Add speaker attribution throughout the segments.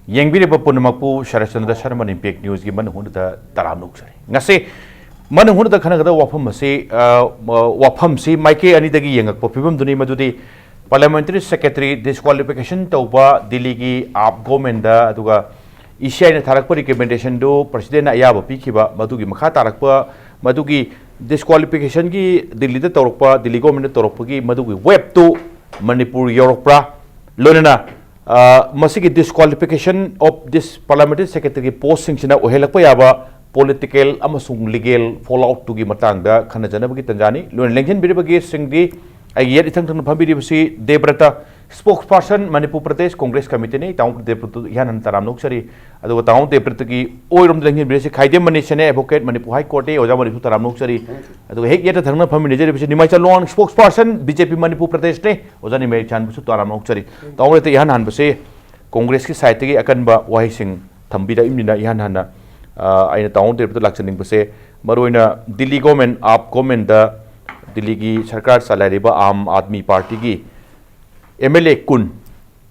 Speaker 1: Yengbiriba Punamapu, Sharasandra Sharman in Peak News given Hunta Taranuk. Nase Manung Hunta Canada Wapam si Mike Anidagi Yang Popim Duni Madudi Parliamentary Secretary Disqualification Toba Diligi Ab Gomenda Duga Isha in Tarakpa recommendation do President Ayaba Pikiba Madugi Makatarakpa Madugi Disqualification gi Dilida Torpa Diligomenda Torpagi Madugi Web to Manipur Europra Lunana Masiki disqualification of this parliamentary secretary posting sina ohelakpa yaba political amasung legal fallout to gi matangda khanajana bagi tanjani lon lengchen biribagi singdi ayet ithang thang phabiri basi Debabrata spokesperson Manipur Pradesh Congress committee ne taung Debabrata yanan taram noksari adu taung Debabrata gi oirom lengchen birisi Khaidem Mani sene advocate Manipur High Court e oja Manipur taram noksari adu hek yeta thangna phamini jeri bisi Nimaichand Luwang spokesperson BJP Manipur Pradesh ne oja Nimaichand busu taram noksari taung rete yan han basi Congress ki side gi akanba wahi sing thambida imnina yan hana aina taung Debabrata lakchaning base maroina Delhi government aap government da Delhi ki sarkar salariba Aam Aadmi Party gi MLA kun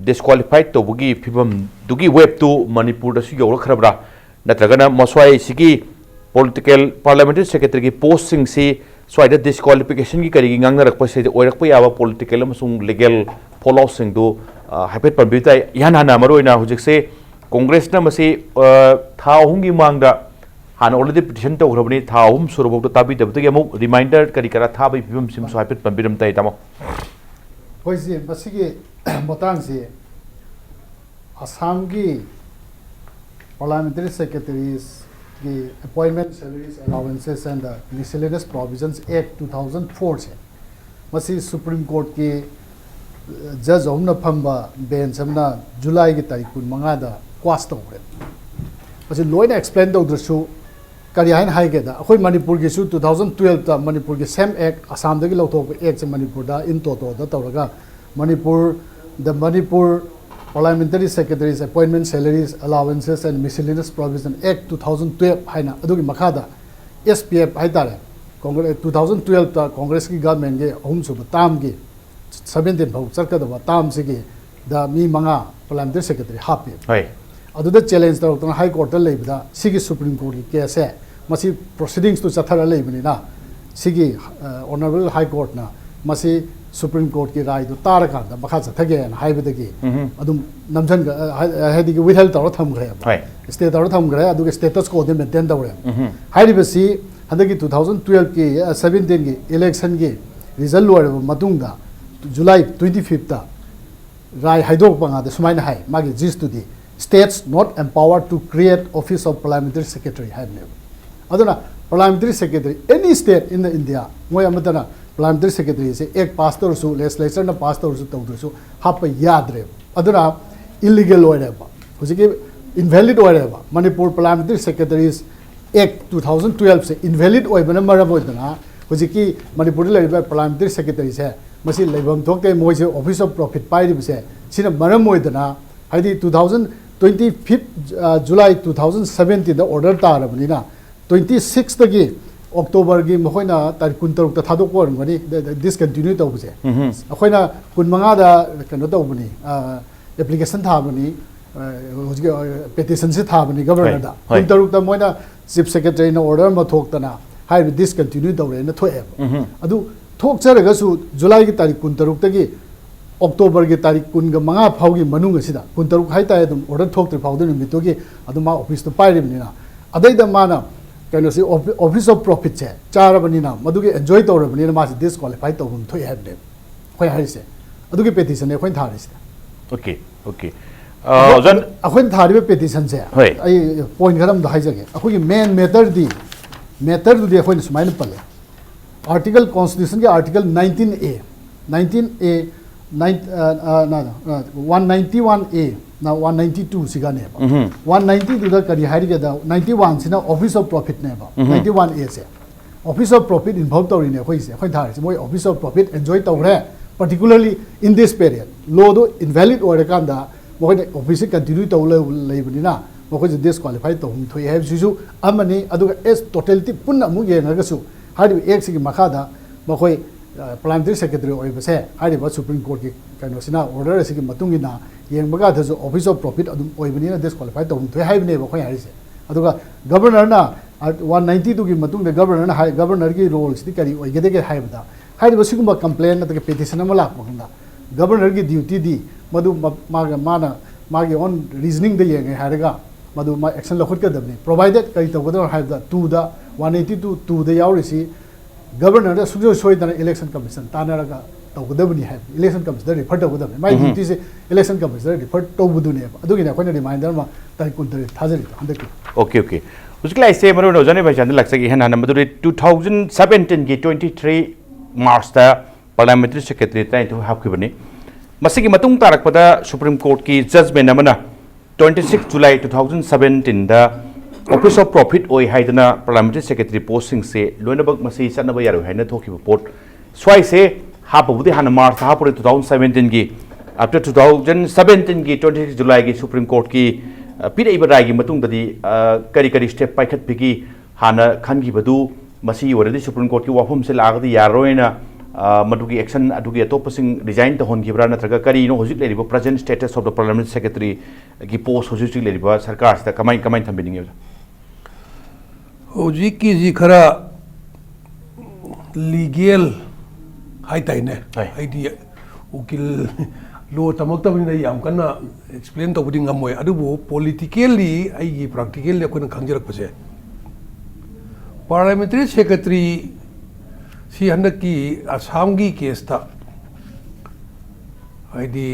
Speaker 1: disqualified to bugi phibam dugi web to Manipur da su yoro khrabra natragana maswai sigi political parliamentary secretary ki posting si swaida disqualification ki kari ngangna rakpa se oirakpa yaba political amasung legal follow sing do happet pambita yan hana maroina hujik se Congress na masi tha hungi mangda han already petition to grabni tha hum surubok to tabi dabtu amuk reminder kari kara tha bai phibam sim so happet pambiram tai tamo
Speaker 2: hoisi masigi motang si Assam ki parliamentary secretaries ki appointment salaries allowances and the miscellaneous provisions act 2004 se masi Supreme Court ki judge omna phamba bench amna July ki tarikh 15 da quash tawre masi loina explain tawdrasu kari hain haige da akhoi Manipur gi su 2012 ta Manipur gi same act Assam da gi lawthok act se Manipur da in toto da tawraga Manipur Parliamentary Secretaries Appointment Salaries Allowances and Miscellaneous Provision Act 2012 haina adugi makhada SPF haitare Congress 2012 ta Congress ki government ge ahum su tam gi 17 bhau charka da tam se gi da mi manga Parliamentary Secretary happy
Speaker 1: hai
Speaker 2: aduda challenge ta rokna High Court ta leibda sigi Supreme Court ki case hai masi proceedings to chathara leibni na sigi Honorable High Court na masi Supreme Court ki rai do tar ka da bakha chathage an haibadagi adum namjan haidi ki withheld tawra tham gre
Speaker 1: hai
Speaker 2: state tawra tham gre adu status quo de maintain tawre haidi basi handagi 2012 ki 17 ki election ki result lore matung da July 25th ta rai haidok panga de sumaina hai magi gist to the states not empowered to create office of parliamentary secretary haibne aduna parliamentary secretary any state in the India moy amadana Parliamentary Secretary se ek pastor su legislature na pastor su tawdu su hapa yadre aduna illegal oire ba hujiki invalid oire ba Manipur Parliamentary Secretaries Act 2012 se invalid oire bana maram oidana hujiki Manipur le Parliamentary Secretary se masi leibam thokte moi se Office of Profit pai ri se sina maram oidana haidi 2025 July 2017 da order ta rabani na 26 tagi October gi mohoina tar kuntaruk ta thadok por ngani discontinue to buse akoina kunmanga da kano to buni application tha buni petition se tha buni governor da kuntaruk ta moina chief secretary na order ma thok ta na hai discontinue to re na thoe adu thok charaga su July gi tarik kuntaruk ta gi October gi tarik kun ga manga phau gi manung asida kuntaruk hai ta edum order thok tri phau de mi to gi adu ma office to pai ri ni na adai da mana Office of Profit che charabani na madugi enjoy tawrabani na masi disqualify tawum thoi habne khoi harise adugi petition ne khoin tharis
Speaker 1: okay jan
Speaker 2: akhoi thari petition se ai point garam da haijage akhoi main matter du di akhoi sumain pale article constitution ke article 19A 191A na 192 sigane ba 192 da kari hari ga da 91 sina Office of Profit ne ba 91A se Office of Profit involved to ne khoi se khoi thar se moi Office of Profit enjoy to re particularly in this period law do invalid or kan da moi office continue to le bani na moi disqualify to hum thoi have su amani adu as totality punna mu ge na ga su hari x gi makha da moi Parliamentary Secretary oibase hariba Supreme Court ki kanosina order asigi matungina yengbaga thasu Office of Profit adum oibani disqualify tawum thoi haibne ba khoi harise aduga governor na 192 ki matung de governor na governor ki role sti kari oigede ke haibda hariba sigumba complaint na petition ama lak makanda governor ki duty di madu mana magi on reasoning de yeng hariga madu ma action lakhut ka dabni provided kari tawgador haibda 2 da 182 2 de yaurisi governor da sugjo soidana election commission tanaraga tawgadabni hai election commission refer tawgadabni my duty se election commission refer tawbudune adugina khona reminder ma tai kuntari thajari handaki
Speaker 1: okay उसके ऐसे मरो रोजाने भाषा ने लगता है है ना number 2017 की 23 मार्च ता पार्लियामेंट्री सेक्रेटरी ता तो हाफ के बने मसी की मतुंग तारक पता सुप्रीम कोर्ट की जजमेंट नमना 26 जुलाई 2017 दा ऑफिस ऑफ प्रॉफिट ओय हाइदना पार्लियामेंट्री सेक्रेटरी पोस्टिंग से लोनबक मसी सनब यारो हैन थोकी पोर्ट स्वाई से हाफ बुदे हान मार्च हाफ 2017 की आफ्टर 2017 की 26 जुलाई की सुप्रीम कोर्ट की पीरब राय की करी करी स्टेप पाखत पिकी हाना खनगी बदू मसी ओरदी सुप्रीम कोर्ट की वाफम से लागदी यारोयना मदुगी एक्शन अदुगी अतोपसिंग डिजाइन तो होनगिब्रा नत्रगा करी नो होजिक लेरिबो present status of the parliament secretary की पोस्ट होजिक लेरिबो सरकार से कमाई थंबिनिंग
Speaker 3: होजिक की जी खरा लीगल हाई ताइने हाइदी उकिल लो तमक्तबनी याम कन्ना एक्सप्लेन तौबदी ngамोय अदुबो पॉलिटिकली आइगी प्रैक्टिकली अखोन खंगजरकपसे पार्लियामेंट्री सेक्रेटरी सी हंदकी असम की केस था आइदी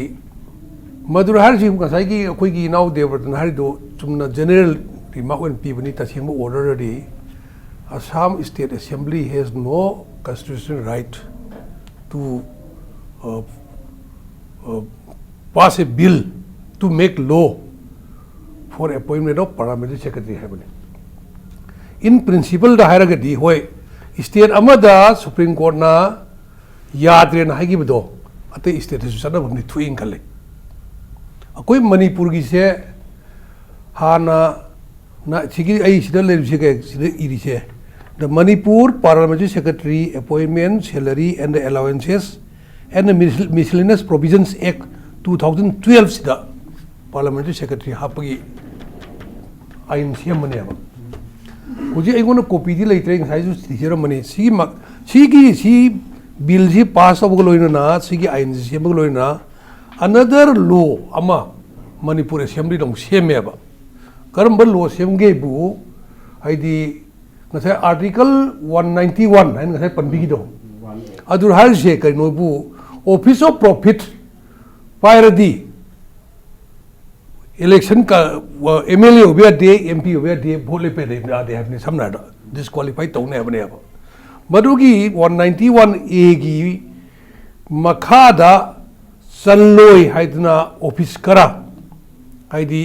Speaker 3: मधुरहर जी गसाई की अखोई नाउ देवरतन हारिदो चुमना जनरल रिमार्क वन पीबनी तसेंबो order the Assam state assembly has no constitutional right to pass a bill to make law for appointment of parliamentary secretary happening. In principle, the hierarchy hoy state amada Supreme Court na yadre na hagi bdo ate state sana bamni thuing kale. Akoi Manipur gi se hana na chigi ai sidal le chige sidal iri se the Manipur parliamentary secretary appointment salary and the allowances and the miscellaneous provisions act 2012 sida parliamentary secretary hapagi ain siam mane ba hoji aigona copy di leitre ngai ju thira mane si bill si pass of loina na si gi ain siam loina another law ama Manipur assembly dong siam ba karamba law siam ge bu haidi ngasai article 191 hain ngasai panbigi do adur har se kai no bu office of profit पायरदी election का MLA हो गया दे MP हो गया दे भोले पे दे अपने समना disqualify तौने अपने अब मधुगी 191 ए की मखादा सल्लोई हाइदना ऑफिस करा हाइदी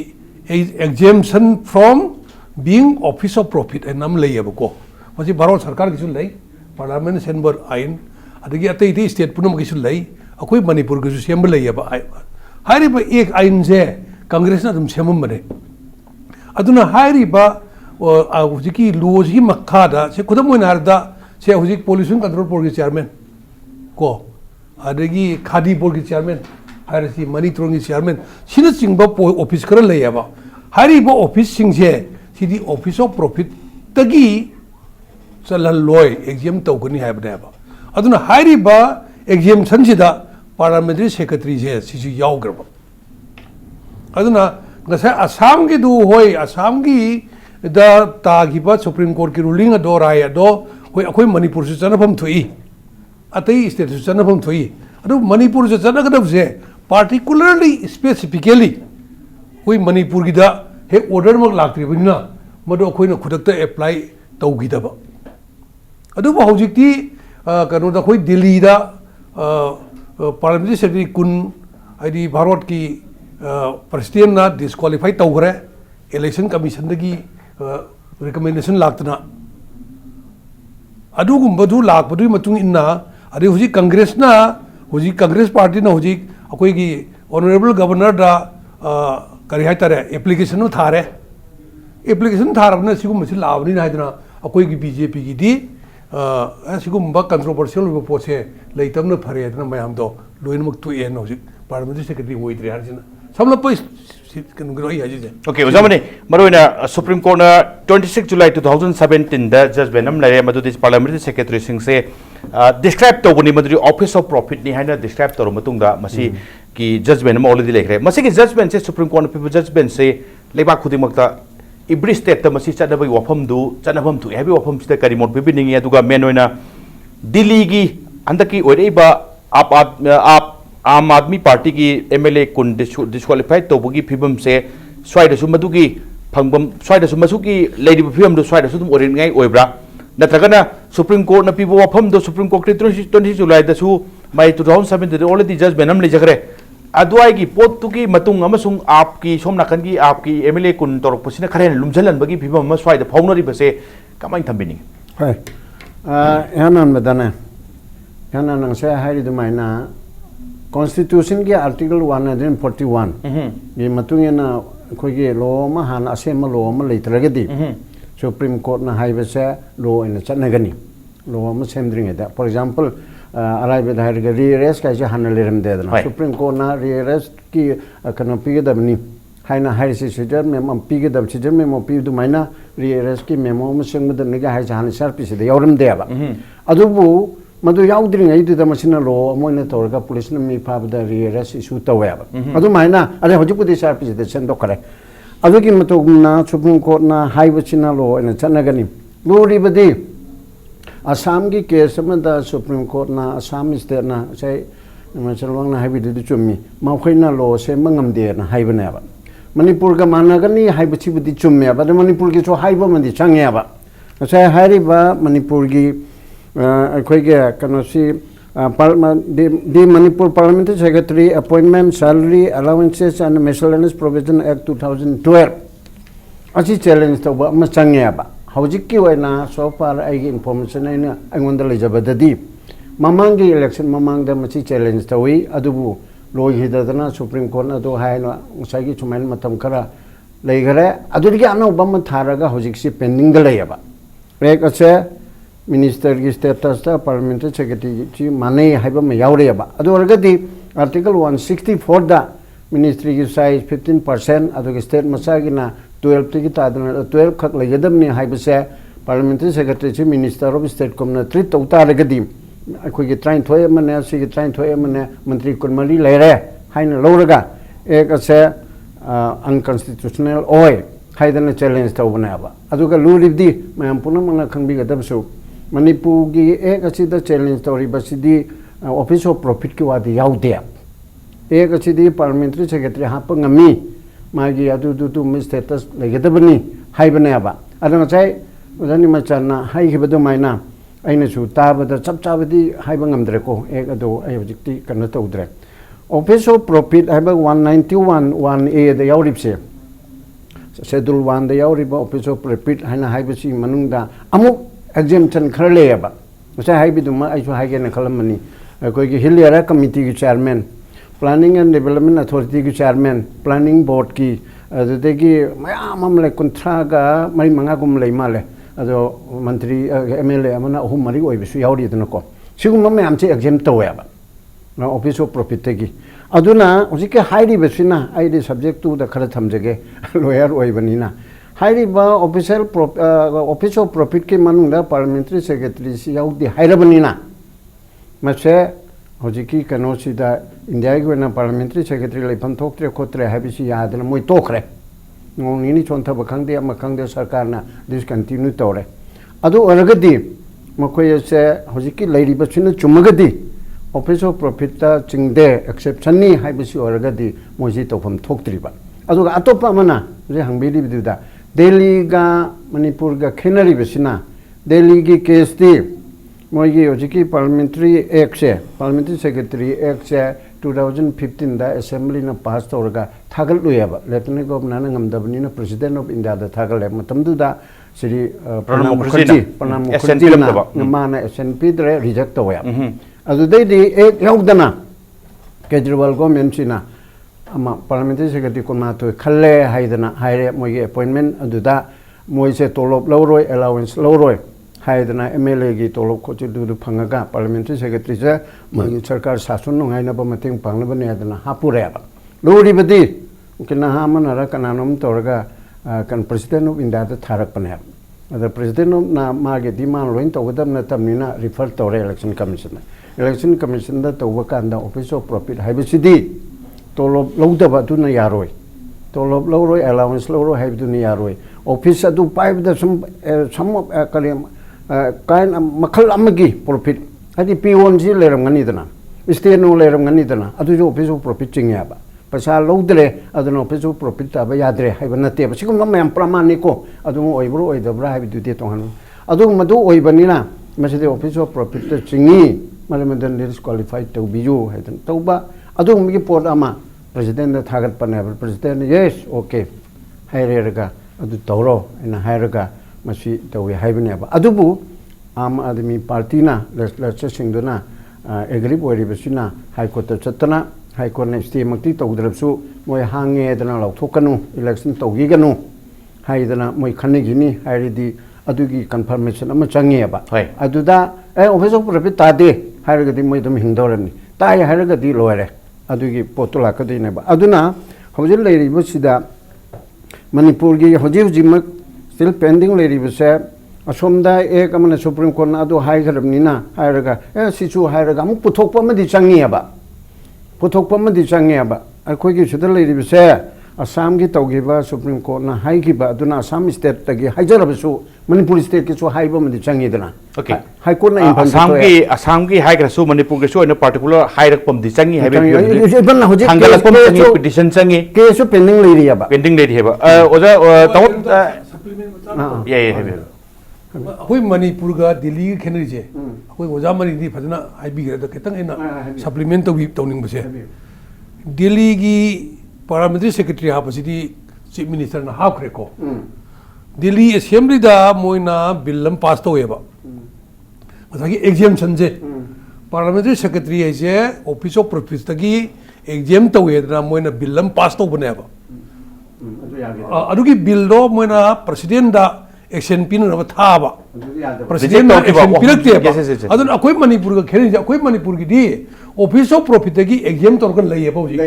Speaker 3: exemption from being office of profit एन नम लेय बको मसी भारत सरकार की सुन लई पार्लियामेंट सेंबर आइन अदगी अतै दी स्टेट पुनम की सुन लई अखोई मणिपुर की सेम लेब हारिब एक आइन से कांग्रेस ना सेम बने अदुना हारिब हुजिकी लॉज की मखादा से खुदम होना हरदा से हुजिक पोल्यूशन कंट्रोल बोर्ड की चेयरमैन को अदगी खादी बोर्ड की चेयरमैन हारिसी मनी त्रोंग की चेयरमैन सिन चिंग ऑफिस कर लेब हारिब ऑफिस सिंग से सिदी ऑफिस ऑफ प्रॉफिट तगी चलन लोय एग्जाम तौगनी हाइबनेब अदुना हारिब एग्जाम्शन सिदा पार्लियामेंट्री सेक्रेटरी से सिसु यावग्रब अदुना गसा असम की दु होय असम की द तागिबा सुप्रीम कोर्ट की रूलिंग अदो राय अदो होय अखोय मणिपुर से चनफम थुई अतई स्टेट से चनफम थुई अदो मणिपुर से चनगदब से पार्टिकुलरली स्पेसिफिकली होय मणिपुर की दा हे ऑर्डर मक लाक्त्रिबनिना मदो अखोय न खुदक्ता अप्लाई तौगिदब अदो हौजिकती कनो दा होय दिल्ली दा पार्लियामेंट्री सेक्रेटरी कुन आदि भारत की प्रेसिडेंट ना डिस्क्वालीफाई तौग्रे इलेक्शन कमीशन की रिकमेंडेशन लातना अदुगुंबदु लाकबदु मतुंग इन्ना अदि हुजी कांग्रेस ना हुजी कांग्रेस पार्टी ना हुजी अकोई की ऑनरेबल गवर्नर दा करी हाय तारे एप्लीकेशन थारे एप्लीकेशन थारबना सिगुम मसी लाबनी हायदना अकोई की बीजेपी की दी ꯑꯁꯤꯒꯨꯝꯕ ꯀꯟꯇ꯭ꯔꯣꯚꯔꯁꯤꯌꯦꯜ ꯑꯣꯏꯕ ꯄꯣꯠꯁꯦ ꯂꯩꯇꯕꯅ ꯐꯔꯦ ꯑꯗꯨꯅ ꯃꯌꯥꯝꯗꯣ ꯂꯣꯏꯅꯃꯛ ꯇꯣꯛꯑꯦꯅ ꯍꯧꯖꯤꯛ ꯄꯥꯔꯂꯤꯌꯥꯃꯦꯟꯇꯔꯤ ꯁꯦꯀ꯭ꯔꯦꯇꯔꯤ ꯑꯣꯏꯗ꯭ꯔꯦ ꯍꯥꯏꯁꯤꯅ ꯁꯝꯂꯞꯄ ꯀꯩꯅꯣ ꯑꯩ ꯍꯥꯏꯖꯦ
Speaker 1: Okay, Ozamani, Maruna, Supreme Court 26 July 2017 da judgment am lare madu dis Parliamentary Secretary sing se describe to buni madu Office of Profit ni haina describe to matung da masi ki judgment am already lekre masi ki judgment se Supreme Court people judgment se leba khudi makta every state ta masi chada bai wafam du chanabam tu heavy wafam state kari mod bibi ningi aduga men oina Delhi gi andaki oireba आप आम Aadmi party की MLA कुन disqualified तौबगी फिबम से स्वाइदसु मदुगी फंगबम स्वाइदसु मसुकी लेडिब फिबम दो स्वाइदसु तुम ओरिनगाई ओइब्रा नत्रगना supreme court न पिबो वफम दो supreme court 26 जुलाई दसु माइ 2017 ऑलरेडी जजमेंट हम लेजगरे अदुआई की पोतुकी मतुंग अमसुंग आपकी सोम नाकन की आपकी MLA कुन तोरपसिना खरेन लुमझलन बगी फिबम म स्वाइद फाउनरी बसे कमाई थंबिनी
Speaker 4: है यानन बदना यानन नंसे हाइरि दुमाइना Constitution की Article 141 ये मतुंगेना कोई लॉ में हान असेंबल लॉ में लेतरगदी Supreme Court ना हाई बसे लॉ इन चन्नगनी लॉ में सेमद्रिंग है For example अराय बेधार के rearrest का इसे हान लेरम दे देना Supreme Court ना rearrest की कनपी के दबनी हाई ना हाई सिचुएशन में हम पी के दब सिचुएशन में मोपी दुमाइना rearrest की मेमो में संग में दबने का हाई चाहने सर पीछे दे यारम दे आबा अदुबु मधु याउद्रिंगै दुदा मसिना लो मोइना तोरगा पुलिस न मी फाबदा रियरेस इशू तवेब अदु माइना अरे हजिपुदि सारपि दे सेंदो करे अदुगी मतुगना सुप्रीम कोर्ट ना हाइबचिना लो इन चनगनी लोरी बदि असम की केस मदा सुप्रीम कोर्ट ना असम स्टेट ना से निमाइचंद लुवांग ना हाइबिदि चुम्मी माखैना लो से मंगमदे ना हाइबनेबा मणिपुर का मानगनी हाइबचिबुदि चुम्मेबा मणिपुर की जो हाइबा मंदि चंगेबा से हाइरिबा मणिपुर की अखोइगे कनोसी Manipur Parliamentary Secretary Appointment Salary Allowances and Miscellaneous Provision Act 2012 असी चैलेंज तब मचंगेबा हौजिकी ओइना सो फार आइगी इन्फॉर्मेशन आइना आंगोंदा लेजबददी ममांगी इलेक्शन ममांगदा मची चैलेंज तवी अदुबु लोहिददना सुप्रीम कोर्ट ना तो हाइना उसागी चुमैन मतम खरा लेगरे अदुदगी अनौबा म थारगा हौजिकसी पेंडिंग द लेयबा एक असे मिनिस्टर की स्टेटस था पार्लियामेंट्री सेक्रेटरी की माने हाइबा में यावरेबा अदु अरगदी आर्टिकल 164 दा मिनिस्ट्री की साइज 15% अदु की स्टेट मसागिना 12 की तादना 12 खक लेगदमनी हाइबसे पार्लियामेंट्री सेक्रेटरी ची मिनिस्टर ऑफ स्टेट कोमना ट्रीट तौता रगदी अखोई की ट्राइन थोय मने सी की ट्राइन थोय मने मंत्री कुनमरी लेरे हाइना लौरगा एक असे अनकॉन्स्टिट्यूशनल ओय हाइदना चैलेंज तौबनाबा अदुगा लूरिबदी मयम पुनमना खंबिगदबसु मणिपुर की एक असीदा चैलेंज तौरी बसीदी ऑफिस ऑफ प्रॉफिट की वादी याउदे एक असीदी पार्लियामेंट्री सेक्रेटरी हाप ngami मागी अदु मिस स्टेटस लेगदबनी हाइबनेबा अदन चाइ उदानी मचाना हाइगिबदो माइना आइनसु ताबदा चपचाबदी हाइबा ngamdreko एक अदो आइ हजिक्ति कन्न तौद्रे ऑफिस ऑफ प्रॉफिट हाइबा 191 1A द याउरिबसे शेड्यूल 1 द याउरिबा ऑफिस ऑफ प्रॉफिट हाइना हाइबसी मनुंगदा अमुक exemption खर लेबा मसा हाइबिदुमा आइसु हाइगेन खलमनी कोई की हिलियरा कमिटी की chairman planning and development authority की चेयरमैन प्लानिंग बोर्ड की अदुदेगी मयाम हमले कुंथ्रागा मरि मंगागुम लेमाले अदो मंत्री MLA अमना अहुम मरि ओइबिसु यावरि दनको सिगुम मयाम चे एग्जाम तवेबा ना ऑफिस ऑफ प्रॉफिट की अदुना उजिके हाइरि बेसिना आइदि सब्जेक्ट टू द खर थमजगे लॉयर ओइबनिना हाइरिबा ऑफिशियल ऑफिस ऑफ प्रॉफिट के मनुंगदा पार्लियामेंट्री सेक्रेटरी सी याउदी हाइरबनिना मसे हजिकी कनोसिदा इंडिया की वेना पार्लियामेंट्री सेक्रेटरी लेफम थोक्त्रे खोत्रे हाइबिसी यादना मोय तोखरे नोंनिनि चोंथब खंगदे मखंगदे सरकारना डिसकंटिन्यू तोरे अदु अरगदी मखोय से हजिकी लेरिबसिना चुमगदी ऑफिस ऑफ प्रॉफिट ता चिंगदे एक्सेप्शन नि हाइबिसी अरगदी मोयजी तोफम थोक्त्रिबा अदु अतोपा मना जे हंगबिदि बिदुदा दिल्ली का मणिपुर का खेनरी बसिना दिल्ली की केस थी मोगी हजिकी पार्लियामेंट्री एक्ट से पार्लियामेंट्री सेक्रेटरी एक्ट से 2015 दा असेंबली ना पास तौरगा थागल लुयबा लेफ्टिनेंट गवर्नर ना ngam प्रेसिडेंट ऑफ इंडिया दा थागल ले मतमदुदा श्री प्रणब मुखर्जी ना माना SNP दरे रिजेक्ट तवया अदुदैदि एक याउदना केजरीवाल गवर्नमेंट सिना पार्लियामेंट्री सेक्रेटरी कोना तो खल्ले हाइदना हाइरे मोगे अपॉइंटमेंट अदुदा मोइसे तोलोब लौरोय अलाउंस लौरोय हाइदना एमएलए की तोलब खोचु दु फंगगा पार्लियामेंट्री सेक्रेटरी से मंगी सरकार शासन नंगाइनब मतेंग पांगनबने अदना हापुरेबा लोरिबदी किना हामनरा कनानम तोरगा कन प्रेसिडेंट ऑफ इंडिया द थारकपने अदर प्रेसिडेंट ऑफ ना मागे डिमांड लोइन तोगदम तमनिना रिफर तोरे इलेक्शन कमीशन द तोब कांदा ऑफिस ऑफ प्रॉफिट हाइबसिदी तोलब लौदबा दुना यारोय तोलब लौरोय अलाउंस लौरोय हाइबदुना यारोय ऑफिस अदु पाइबदा सम कलेम काइन मखल अमगी प्रॉफिट हदि पीओन जी लेरमगनीदना स्टेट नो लेरमगनीदना अदु जो ऑफिस ऑफ प्रॉफिट चिंगयाबा पैसा लौदरे अदुना ऑफिस ऑफ प्रॉफिट ताब यादरे हाइबा नते बसिगुम मैम प्रमाणिको अदु ओइब्रो ओइदब्रा हाइबदुदे तोहन अदु मदु ओइबनिना मसिदे ऑफिस ऑफ प्रॉफिट चिंगी मालमदन डिस्क्वालिफाइड तो बिजू हाइदन तौबा अदु मगी पोर्ट अमा प्रेसिडेंट थागत पने प्रेसिडेंट यस ओके हाइरेरगा अदु तौरो एना हाइरगा मसी तौवे हाइबनेबा अदुबु आम आदमी पार्टी ना लेजिस्लेचर सिंगदना एग्री ओइरिबसिना हाई कोर्ट चतना हाई कोर्ट ने स्टे मक्ति तौदरबसु मोय हांगे दना लौथोकनु इलेक्शन तौगीगनु हाइदना मोय खनिगिनी हाइरिदी अदुगी कंफर्मेशन अमा चंगेबा अदुदा ऑफिस ऑफ प्रॉफिट तादे हाइरगदी मोय दम हिंदोरनी ताय हाइरगदी लोरे अदुगी पोतो लाकदिनेबा अदुना हौजिल लेरिबसिदा मणिपुर की हजिमक स्टिल पेंडिंग लेरिबसे असोमदा एक अमने सुप्रीम कोर्ट ना अदु हाइगरबनिना हाइरगा सिचु हाइरगा अमु पुथोकपमदि चंगेबा पुथोकपमदि चंगेबा अखोइगी सिदा लेरिबसे असम की तौगिबा सुप्रीम कोर्ट ना हाइगिबा अदुना असम स्टेट तगी हाइजरबसु मणिपुर स्टेट की सु हाइबमदि चंगेदना ओके हाई कोर्ट ना
Speaker 1: असम की हाइग्रसु मणिपुर के सु इन पर्टिकुलर हाइरकपमदि चंगी हाइबे
Speaker 4: इबन होजि
Speaker 1: हांगलकपम चंगी पिटिशन चंगी
Speaker 4: केसु पेंडिंग लेरियाबा
Speaker 1: पेंडिंग लेरियाबा ओजा तौ ये हाइबे
Speaker 3: अखोई मणिपुर का दिल्ली की खेनरीजे अखोई ओजा मणिदी फजना हाइबिगरे द केतंग एना सप्लीमेंट तौनिंग बसे दिल्ली की पार्लियामेंट्री सेक्रेटरी हापसिदी चीफ मिनिस्टर ना हाखरेको दिल्ली असेंबली दा मोइना बिल लम पास तौएबा मसागी एग्जाम्शन जे पार्लियामेंट्री सेक्रेटरी ऐसे ऑफिस ऑफ प्रॉफिट तगी एग्जाम तौएदना मोइना बिल लम पास तौबनेबा अदुगी बिल दो मोइना प्रेसिडेंट दा एक्शन पिनब थाबा प्रेसिडेंट एक्शन पिरक्तेबा अदुन अखोई मणिपुर का खेरिजे अखोई मणिपुर की दी ऑफिस ऑफ प्रॉफिट की एग्जाम तौर कर लइएबा होजी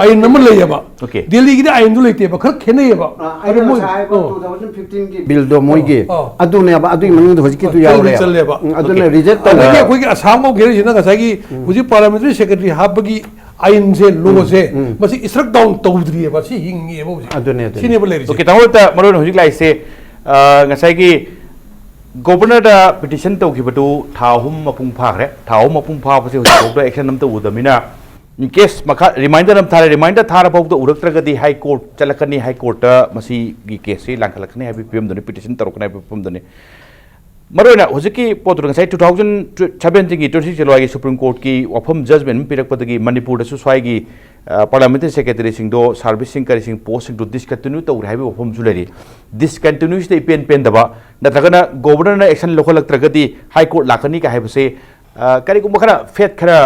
Speaker 3: आइन नंबर लइएबा दिल्ली की आइन दु लइतेबा खर खेनेबा अरे मोय
Speaker 4: 2015 की बिल दो मोइगे अदुनेबा अदुई मनुद होजी की तु यावरे अदुने रिजेक्ट
Speaker 3: तौगे अखोई असम को खेरिजे ना गसागी होजी पार्लियामेंट्री सेक्रेटरी हाबगी आइन से लो से मसी इसरक डाउन तौद्रिएबा सी हिंगेबा होजी
Speaker 1: अदुने
Speaker 3: सिनेबा लेरिजे
Speaker 1: ओके तौता मरोन होजी लाइसे ngасꯥꯏꯒꯤ गवर्नर पिटिशन तौखिबदु थाहुम मपुंग फाखरे थाहुम मपुंग फाबसे होजोक एक्शन नम तउदमिना इन केस मखा रिमाइंडर नम थारे रिमाइंडर थारा पौद उरक्त्रगदी हाई कोर्ट चलकनी हाई कोर्ट मसी गी केस से लांखलकने हाबि पीएम दने पिटिशन तौरकने पीएम दने मरोना होजकी पोतुर ngасꯥꯏ 2017 की 26 जुलाई की सुप्रीम कोर्ट की वफम जजमेंट पिरकपदगी मणिपुर दसु स्वाइगी पार्लियामेंट्री सेक्रेटरी सिंगदो सर्विसिंग करिसिंग पोस्ट सिंगदो डिसकंटिन्यू तौर हाइबे वफम जुलेरी डिसकंटिन्यूस दे पेन पेन दबा नत्रगना गवर्नर एक्शन लोखलक्त्रगदी हाई कोर्ट लाकनी का हाइबसे करिगुम खरा फेट खरा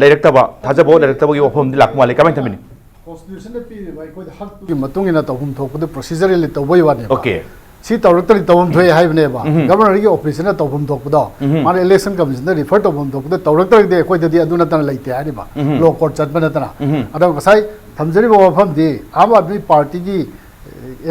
Speaker 1: लेरक्तबा थाजबो लेरक्तबगी वफम दि लाकमाले कमें थमिनी
Speaker 2: कॉन्स्टिट्यूशन पे भाई कोई हक की मतों इन तौम थोपद प्रोसीजरली तौबई वाने
Speaker 1: ओके
Speaker 2: सी तौरक्तरी तौम थोय हाइबनेबा गवर्नर की ऑफिस ने तौम थोपदो माने इलेक्शन कमीशन रिफर तौम थोपद तौरक्तरी दे कोई ददी अदुना तना लेते हारिबा लो कोर्ट चटबना तना अदो गसाई थमजरी वफम दि आम आदमी पार्टी की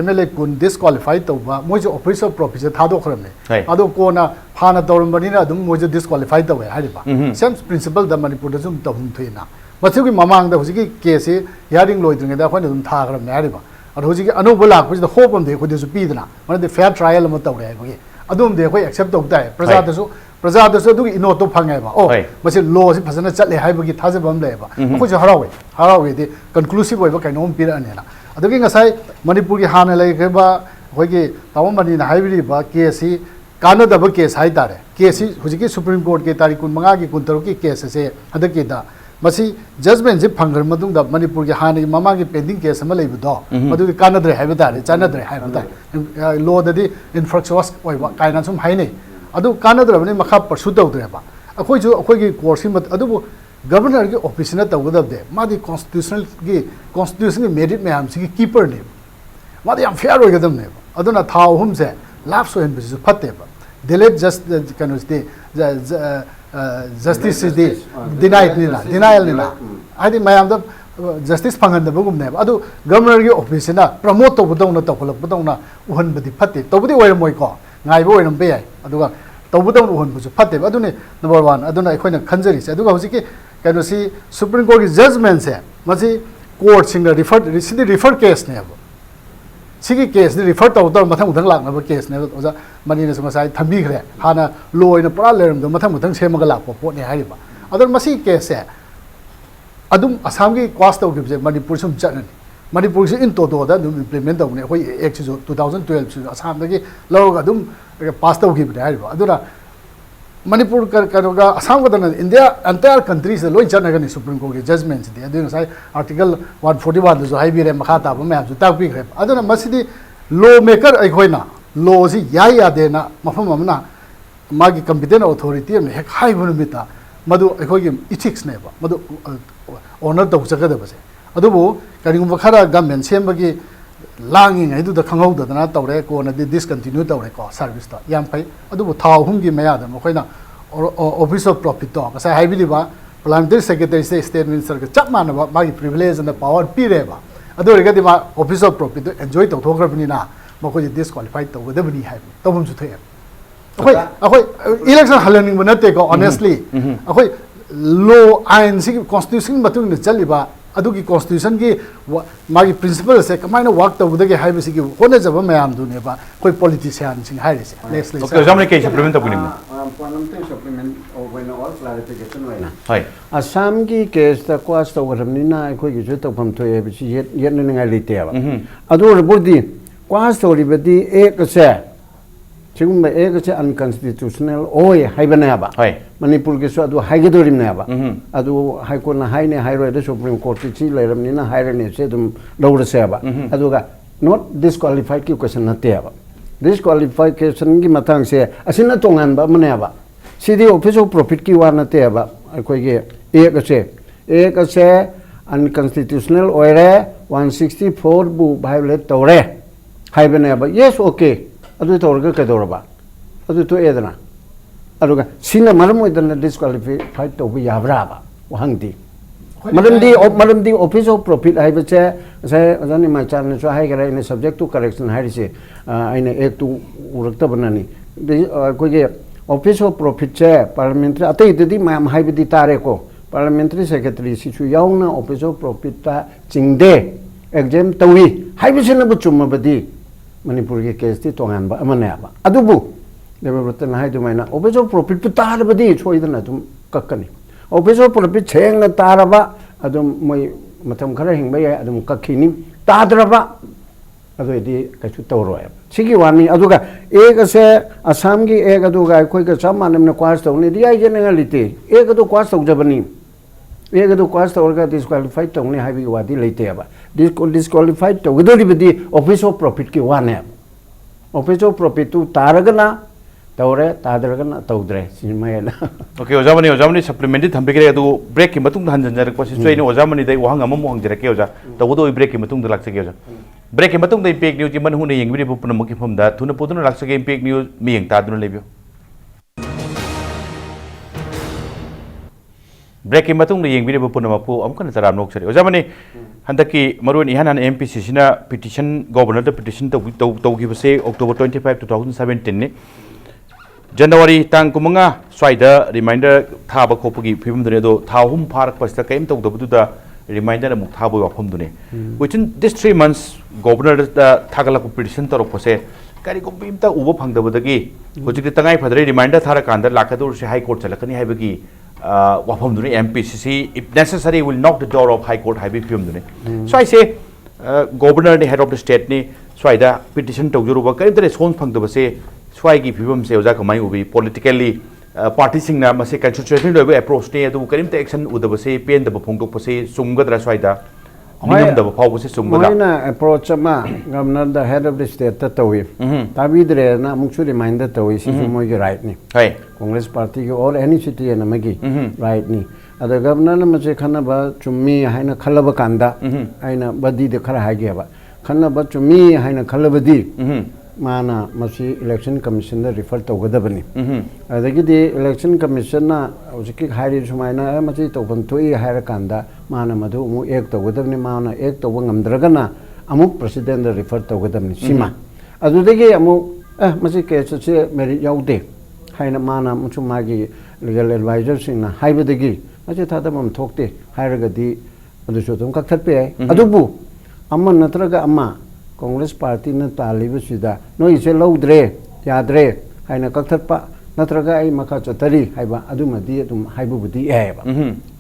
Speaker 2: एमएलए कुन डिस्क्वालिफाई तौबा मोजे ऑफिस ऑफ प्रॉफिट थादोखरमने अदो कोना फाना तौरमबनिना अदुम मोजे डिस्क्वालिफाई तौवे हारिबा सेम प्रिंसिपल द मणिपुर दसुम तौम थोइना मथुगी ममांग द हुजिकी केस हियरिंग लोइद्रिंग दा खोने अदुम थाखरमने हारिबा अदो हुजिकी अनोबो लाखपसिदा होपम दे खोदेसु पीदना माने फेयर ट्रायल म तौरे हाइबगे अदुम दे खोइ एक्सेप्ट तौताय प्रजादसु अदुगी इनोतो फंगेबा ओ मसे लॉ से फसना चले हाइबगी थाजबम लेबा खोजु हरावे दे कंक्लूसिव ओइबा कैनोम पिरानेना अदुगी ngасꯥꯏ मणिपुर की हाना लेखबा होगी तावमनी ना हाइबरिबा केसी कानदब केस हाइ तारे केसी हुजिकी सुप्रीम कोर्ट के तारीख 15 की 19 की केस से हदकी दा मसी जजमेंट से फंगर मदुंग मणिपुर के हाने ममा की पेंडिंग केस अमा लेबदो मदुगी कानद्रे हाइबा तारे चानद्रे हाइबा तारे लॉ ददी इन्फ्रक्शनस ओइबा काइना सुम हाइने अदु कानद्रबने मखा परसु तौद्रेबा अखोइजु अखोइगी कोर्स मत अदुबु गवर्नर की ऑफिस ने तौगदबदे मादी कॉन्स्टिट्यूशन की मेरिट मैम से कीपर ने मादी याम फेयर होगदम ने अदुना था अहुम से लाभ Sohan Vishu फतेबा delayed justice is denied denial nila I think mayam da justice phangan da bugum ne adu governor gi office na promote to budong na to kolok budong na uhan badi phate to budi oiram moi ko ngai bo oiram be ai adu ga to budong uhan bu phate adu ne number 1 adu na ekhoi na khanjari se adu ga hosi ki kano si supreme court gi judgment se masi court sing refer case ne abo sigi case ni refer to mathang udang lak na ba case ne oja mani ne smasai thambi khre hana law ina pura leram do mathang udang semaga lak po ne hai ba adon masi case se adum assam gi cost to gi manipur sum chan manipur se in to da dum implement to ne hoi act 2012 su assam da gi law ga dum pass to gi ba hai ba adura manipur ka assam ga na india entire country se loi chan ga ni supreme court gi judgment de adun sai article 141 jo hai bi re makha ta ba ma ju ta bi khre aduna masidi law maker ai khoi na law si ya ya de na mafam amna magi competent authority ne hek hai bu mita madu ai khoi gi ethics ne ba madu honor to jaga da ba se adu bu kari gum khara government sem ba gi langi ngai du da khangau da na tawre ko na discontinue tawre ko service ta yam pai adu bu thau hum gi maya da mo khoi na office of profit to ka sai hai bi ba parliamentary secretary state minister ka chap man ba magi privilege and the power pi re ba adu re ga di ma office of profit enjoy to thokra bani na mo khoi disqualified to da bani hai to bum su the akhoi election halaning ba na te ko honestly akhoi law and constitution matung ne chaliba adugi constitution gi magi principle se kamaina work to budagi hai bisi gi hone jaba mayam du ne ba koi politician sing hai se next list
Speaker 1: okay jamne ke supplement to bunim
Speaker 4: parliamentary supplement when all clarification wena
Speaker 1: hai
Speaker 4: assam gi case ta quas to garamni na koi gi je to pham thoye bisi yet ne ngai lite ba adu bodi quas to ribadi ek se 지금 에그체 unconstitutional 오에 하이바나야바 머니푸르게서 아두 하이게도림나야바 아두 하이코나 하이네 하이로에도 수프림 코트 치 레럼니나 하이레네세 좀 로르세야바 아두가 not disqualified ki question nateyaba disqualification gi mathangse asina tongan ba maneyaba sidi office of profit ki war nateyaba koige ekase unconstitutional oire 164 bu violate tore haibanayaba yes okay adu tawrga kadorba adu to edana aduga sina maram oidana disqualified to bi yabraba wahangdi maramdi office of profit haibache sai ajani ma charne so hai gara in subject to correction hai se aina ek tu urakta banani ko ge office of profit che parliamentary atai dedi ma haibidi tare ko parliamentary secretary si chu yauna office of profit ta chingde exam tawi haibisena bu chumma badi Manipur ke case ti tongan ba amane ba adubu Debabrata na hai du maina office of profit pu tar badi choidana tum kakkani office of profit cheng na taraba adum moi matam khara hingba ya adum kakhini tadraba adu di kachu tawro ya sigi wani aduga ek se assam gi ek aduga koi ka samanam na kwas tawni di ai jena lite ek adu kwas taw jabani ek adu kwas tawga disqualified tawni hai bi wadi leite ba disqualified to gudori bidi office of profit ki wane office of profit tu taragana tawre tadragana tawdre sinmayela
Speaker 1: okay ojamani supplementary thambigre adu break ki matung han janjar ko si choini ojamani dai wahang amam wahang jira ke oja tawdo break ki matung lakse ke oja break ki matung dai impact news ki man hu ne yengbi bu punam ki phomda thuna poduna lakse ke impact news mi yeng ta dun lebio break ki matung ne yengbi bu punam pu amkan taram nok sari ojamani handaki maruan ihanan MPCC na petition governor the petition to gi base October 25 2017 ni January tang kumanga swaida reminder thaba khopagi phibum dune do thahum pharak pasta kaim to do da reminder amuk thabo wafam dune within this 3 months governor da thagala petition to pose kari ko bimta ubo phangda bodagi hojik tangai phadre reminder thara kandar lakadur se high court chalakani haibagi wafam dune MPCC if necessary will knock the door of high court haibi phibum dune so I say governor the head of the state ni swaida petition to juruba kaim the response phangda base swagi phibum se oja kamai ubi politically party sing na mase constitutional level approach ne adu karim te action udaba se pen da phongdok pase sumgadra swaida minimum da phau se sumgada
Speaker 4: moina approach ma governor the head of the state ta tawi tabidre na muksu reminder tawi si moi ge right ni
Speaker 1: hai
Speaker 4: congress party ge or any city na magi right ni ada governor na mase khana ba chummi haina khalaba kanda aina badi de khara ha ge ba khana ba chummi haina khalabadi माना मसी election commission दा refer तौगदबनी अदगिदि election commission ना उजकी हाइरि सुमाइना मसी तौफम थोई higher कांदा माना मधु मु एक तौगदबनी माना एक तौब ngamdragana अमुक प्रेसिडेंट दा रिफर तौगदबनी सीमा अदुदगी अमुक मसी केस से मेरी याउदे हाइना माना मुचु मागी लीगल एडवाइजर सिंगना हाइबदगी मसी थादमम थोकते हाइरगदी अदुसु तुम कक्थपे अदुबु अम्मा नत्रगा अम्मा कांग्रेस पार्टी ने तालीबसिदा नो इसे लौद्रे याद्रे हाइना कक्थपा नत्रगा आई मखा चतरी हाइबा अदुमदी अदुम हाइबुबुदी एबा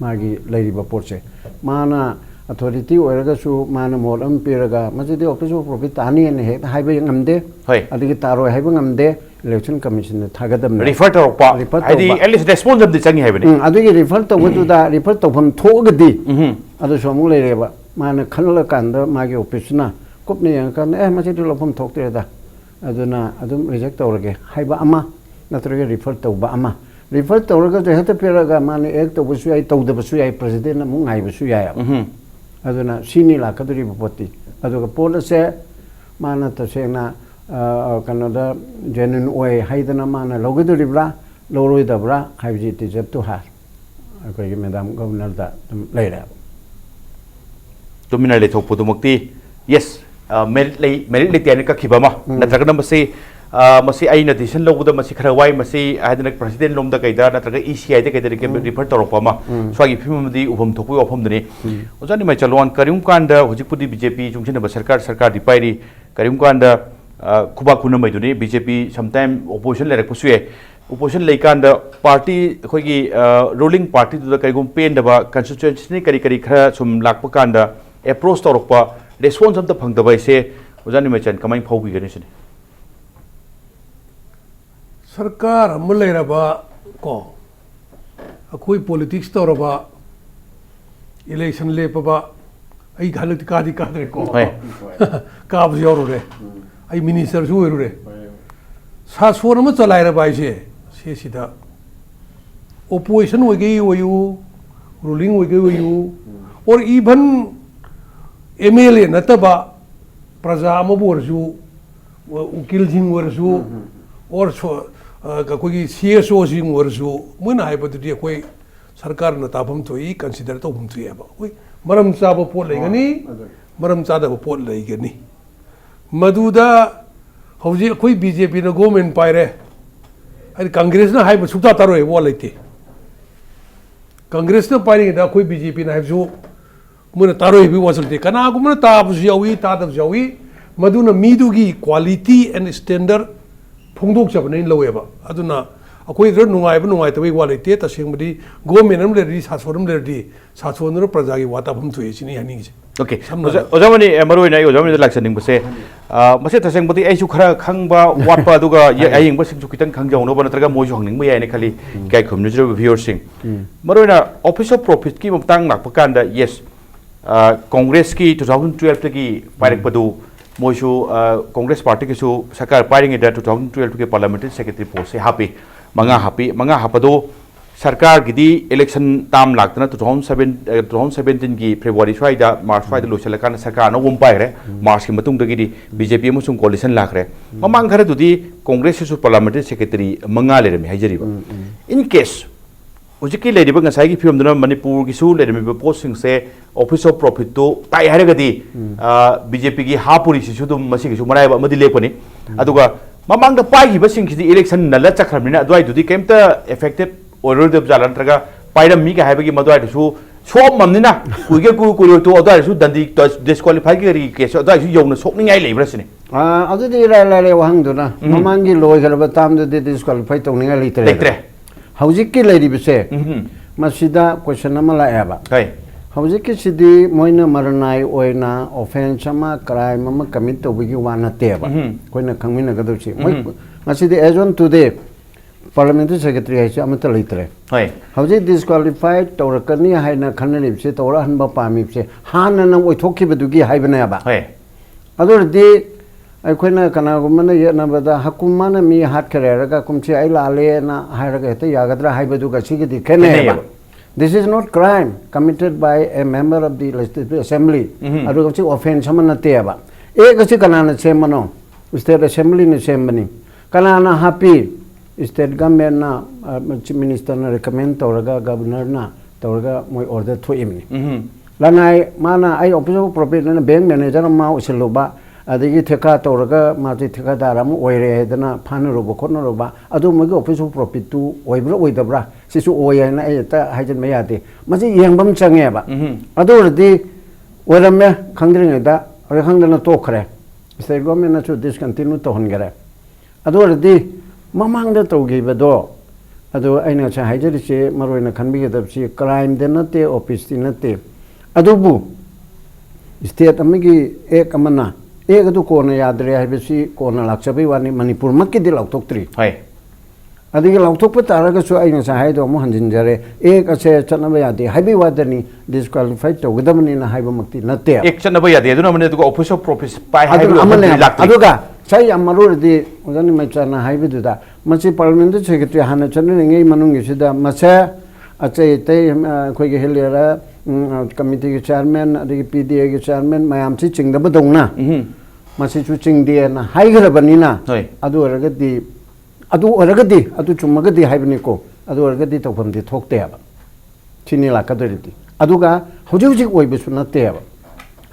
Speaker 4: मागी लैरिबा पोर्से माना अथॉरिटी ओरगसु माना मोरम पेरगा मजिदे ऑफिस ऑफ प्रॉफिट तानी ने हे हाइबा ngamde अदिगी तारो हाइबा ngamde इलेक्शन कमीशन ने थागदम
Speaker 1: रिफर तौरपा हाइदि एटलीस्ट रेस्पॉन्स दि चंगी हाइबनि
Speaker 4: अदिगी रिफर तौबदुदा रिफर तौफम थोगदी अदु सोमु लेरेबा माना खनल कांदा मागी ऑफिसना कुपने यांकन मजिदे लफम थोकतेदा अदुना अदुम रिजेक्ट तौरगे हाइबा अमा नत्रगे रिफर तौबा अमा रिफर तौरगा जहत पेरगा माने एक तौबसु आई तौदबसु आई प्रेसिडेंट ना मुंग आइबसु याय अदुना सीनी लाकदुरी बपोती अदुगा पोलसे माना तसेना कनोदा जेन्युइन ओय हाइदना माना लोगदुरिब्रा लोरोइदब्रा हाइबजी टिजेप टु हा अखोगी मैडम गवर्नर दा लेरा
Speaker 1: तुमिना ले थोपदुमक्ति यस मेरिट ले त्याने कखिबमा नत्रगना मसी आई नदिशन लोगुदा मसी खरा वाई मसी आदना प्रेसिडेंट लोमदा कैदा नत्रगा ईसीआई दे कैदा के रिफर तौरपमा स्वागी फिममदी उभम थोपु अफमदने ओजानि निमाइचंद लुवांग करिम कांदा हुजिपुदी बीजेपी जुंगसिनबा सरकार दिपाइरी करिम कांदा खुबा खुना मैदुनी बीजेपी समटाइम ओपोजिशन लेरकपुसु ए ओपोजिशन लेकांदा पार्टी अखोगी रूलिंग पार्टी दुदा करिगुम पेंदबा कंस्टिट्यूएंसी करी खरा सुम लाकपा कांदा अप्रोच तौरपा रेस्पॉन्स अमता फंगदबा इसे ओजानि निमाइचंद कमाई फाउबिगनि सिने
Speaker 3: सरकार अम लेरबा को अखोई पॉलिटिक्स तौरबा इलेक्शन लेपबा आई घालत कादी कादरे को काब जोरुरे आई मिनिस्टर सु ओरुरे सासोन म चलाइरबा इसे सेसिदा ओपोजिशन होगे ओयु रूलिंग होगे ओयु और इवन एमएलए नतबा प्रजा मबोरजु उकिल जिंग वरजु और कोई सीएसओ सिंह वरजु मुना हाइबदुदी कोई सरकार न ताफम थोई कंसीडर तौफम थोई है कोई मरम चाब पोट लेगनी मरम चादब पोट लेगनी मदुदा हौजी कोई बीजेपी न गवर्नमेंट पाइरे अरे कांग्रेस न हाइब सुता तारो वो लेते कांग्रेस न पाइरे दा कोई बीजेपी न हाइब जो मुना तारो भी वसलते कना गुमन ताब जावी तादब जावी मदुना मीदुगी क्वालिटी एंड स्टैंडर्ड फोंदोक जबने लवेबा अदुना अखोई र नुंगाइबा नुंगाइतबे वा लेते तसेंबदी गवर्नमेंट हम लेरदी सासोरम लेरदी सासोनर प्रजागी वाताफम थुइसिनी हानिंगसे ओके
Speaker 1: ओजामनी मरोइना ओजामनी लाक्सनिंग बसे मसे तसेंबदी आइसु खरा खंगबा वाटपा दुगा आइंग बसिंगसु खितंग खंगजाउनो नत्रगा मोजु हंगनिंग बयाय ने खाली काय खमनुजर व्यूअर्सिंग मरोइना ऑफिस ऑफ प्रॉफिट की मतांग लाकपा कांदा यस कांग्रेस की 2012 तकी पाइरकपदु मोइसु कांग्रेस पार्टी के सरकार पाइरिंग 2012 के पार्लियामेंट्री सेक्रेटरी पोस्ट से मंगा हापदो सरकार गिदी इलेक्शन ताम लागतना 2017 की फेब्रुआरी स्वाइदा मार्च स्वाइदा लोचलकान सरकार नो गुम पाइरे मार्च की मतुंग दगिदी बीजेपी अमसुंग कोलिशन लाखरे ममांग खरे दुदी कांग्रेस सु पार्लियामेंट्री सेक्रेटरी मंगा लेरमे हाइजरिबा इन केस उजिकी लेरिबा ngасai gi फिल्म दना मणिपुर की सु लेरमे पोस्टिंग से ऑफिस ऑफ प्रॉफिट तो ताई हारगदी बीजेपी की हापुरी सिसु दुम मसी की सु मराइबा मदि लेपनी अदुगा ममांग द पाइगी बसिंग की इलेक्शन नल्ला चखरमिना अदुai दुदी केमता इफेक्टिव ओरदब जाला नत्रगा पाइरम मी का हाइबगी मदुai सु सोम ममनिना कुगे कुरो तो अदुai सु दंदी डिस्क्वालिफाई की केस अदुai सु यौना सोकनिंगाई लेब्रसिने
Speaker 4: अदुदी राय वहांगदुना ममांगी लोयगरबा तामदुदी डिस्क्वालिफाई तौनिंगा लेत्रे हौजिकी लेरिबसे मसिदा क्वेश्चन अमा लायाबा हौजिकी सिदी मोइना मरनाय ओइना ऑफेंस अमा क्राइम अमा कमिट तौबगी वा नतेबा कोइना खंगमिना गदुसी मोइ मसिदी as on today parliamentary secretary हाइसे अमता लेत्रे हौजि डिस्क्वालिफाइड तौरकनी हाइना खननिबसे तौरा हनबा पामिबसे हाना नंग ओइथोखिबदुगी हाइबनायाबा अदुरदि अखोइना कनागुमना येनबदा हकुमाना मी हात खरेरगा कुमची आई लालेना हायरगा हेते यागद्रा हाइबदुगा सिगिदि खेनेबा This is not crime committed by a member of the Legislative Assembly. Aduga chi offense man nateaba. Ek chi kanana chemano state assembly ne sembani kana na happy state government na chief minister na recommend tawraga governor na tawraga moi order thoimni lanai mana ai office of profit na bank manager ma usiloba adigi theka tawraga ma ji theka daram oire dana phanro bo khonro ba adu mo office of profit tu oibra oidabra sisu oya na ai ta hajan me yate ma ji yengbam change ba adu rdi oirame khangdring da ore khangdana to khre state government na chu discontinue to hongare adu rdi mamang da to gi bado adu aina cha hajar che maroina khanbi ge dab chi crime de na te office ti na te adu bu state amigi ek amana ek adu ko na yad re hai besi ko na lakchabi wani manipur makki dil autok tri
Speaker 1: hai
Speaker 4: adigi lautok pa tara ga chu aina cha hai do mo hanjin jare ek ache chana ba yade hai bi wadani disqualified to gadamani na hai ba makti na te
Speaker 1: ek chana ba yade aduna mane to office of profit pai hai
Speaker 4: adu ga sai amarur di udani mai chana hai bi da machi parliament secretary hana chana ngai manung gi sida macha ache te khoi ge helera committee ge chairman adigi pda ge chairman mayam chi chingda ba dongna machi chu chingde na hai gra banina adu aragadi adu chumagadi haibni ko adu aragadi tawfam di thokte aba chini la kadoriti aduga hoji oi bisu na te aba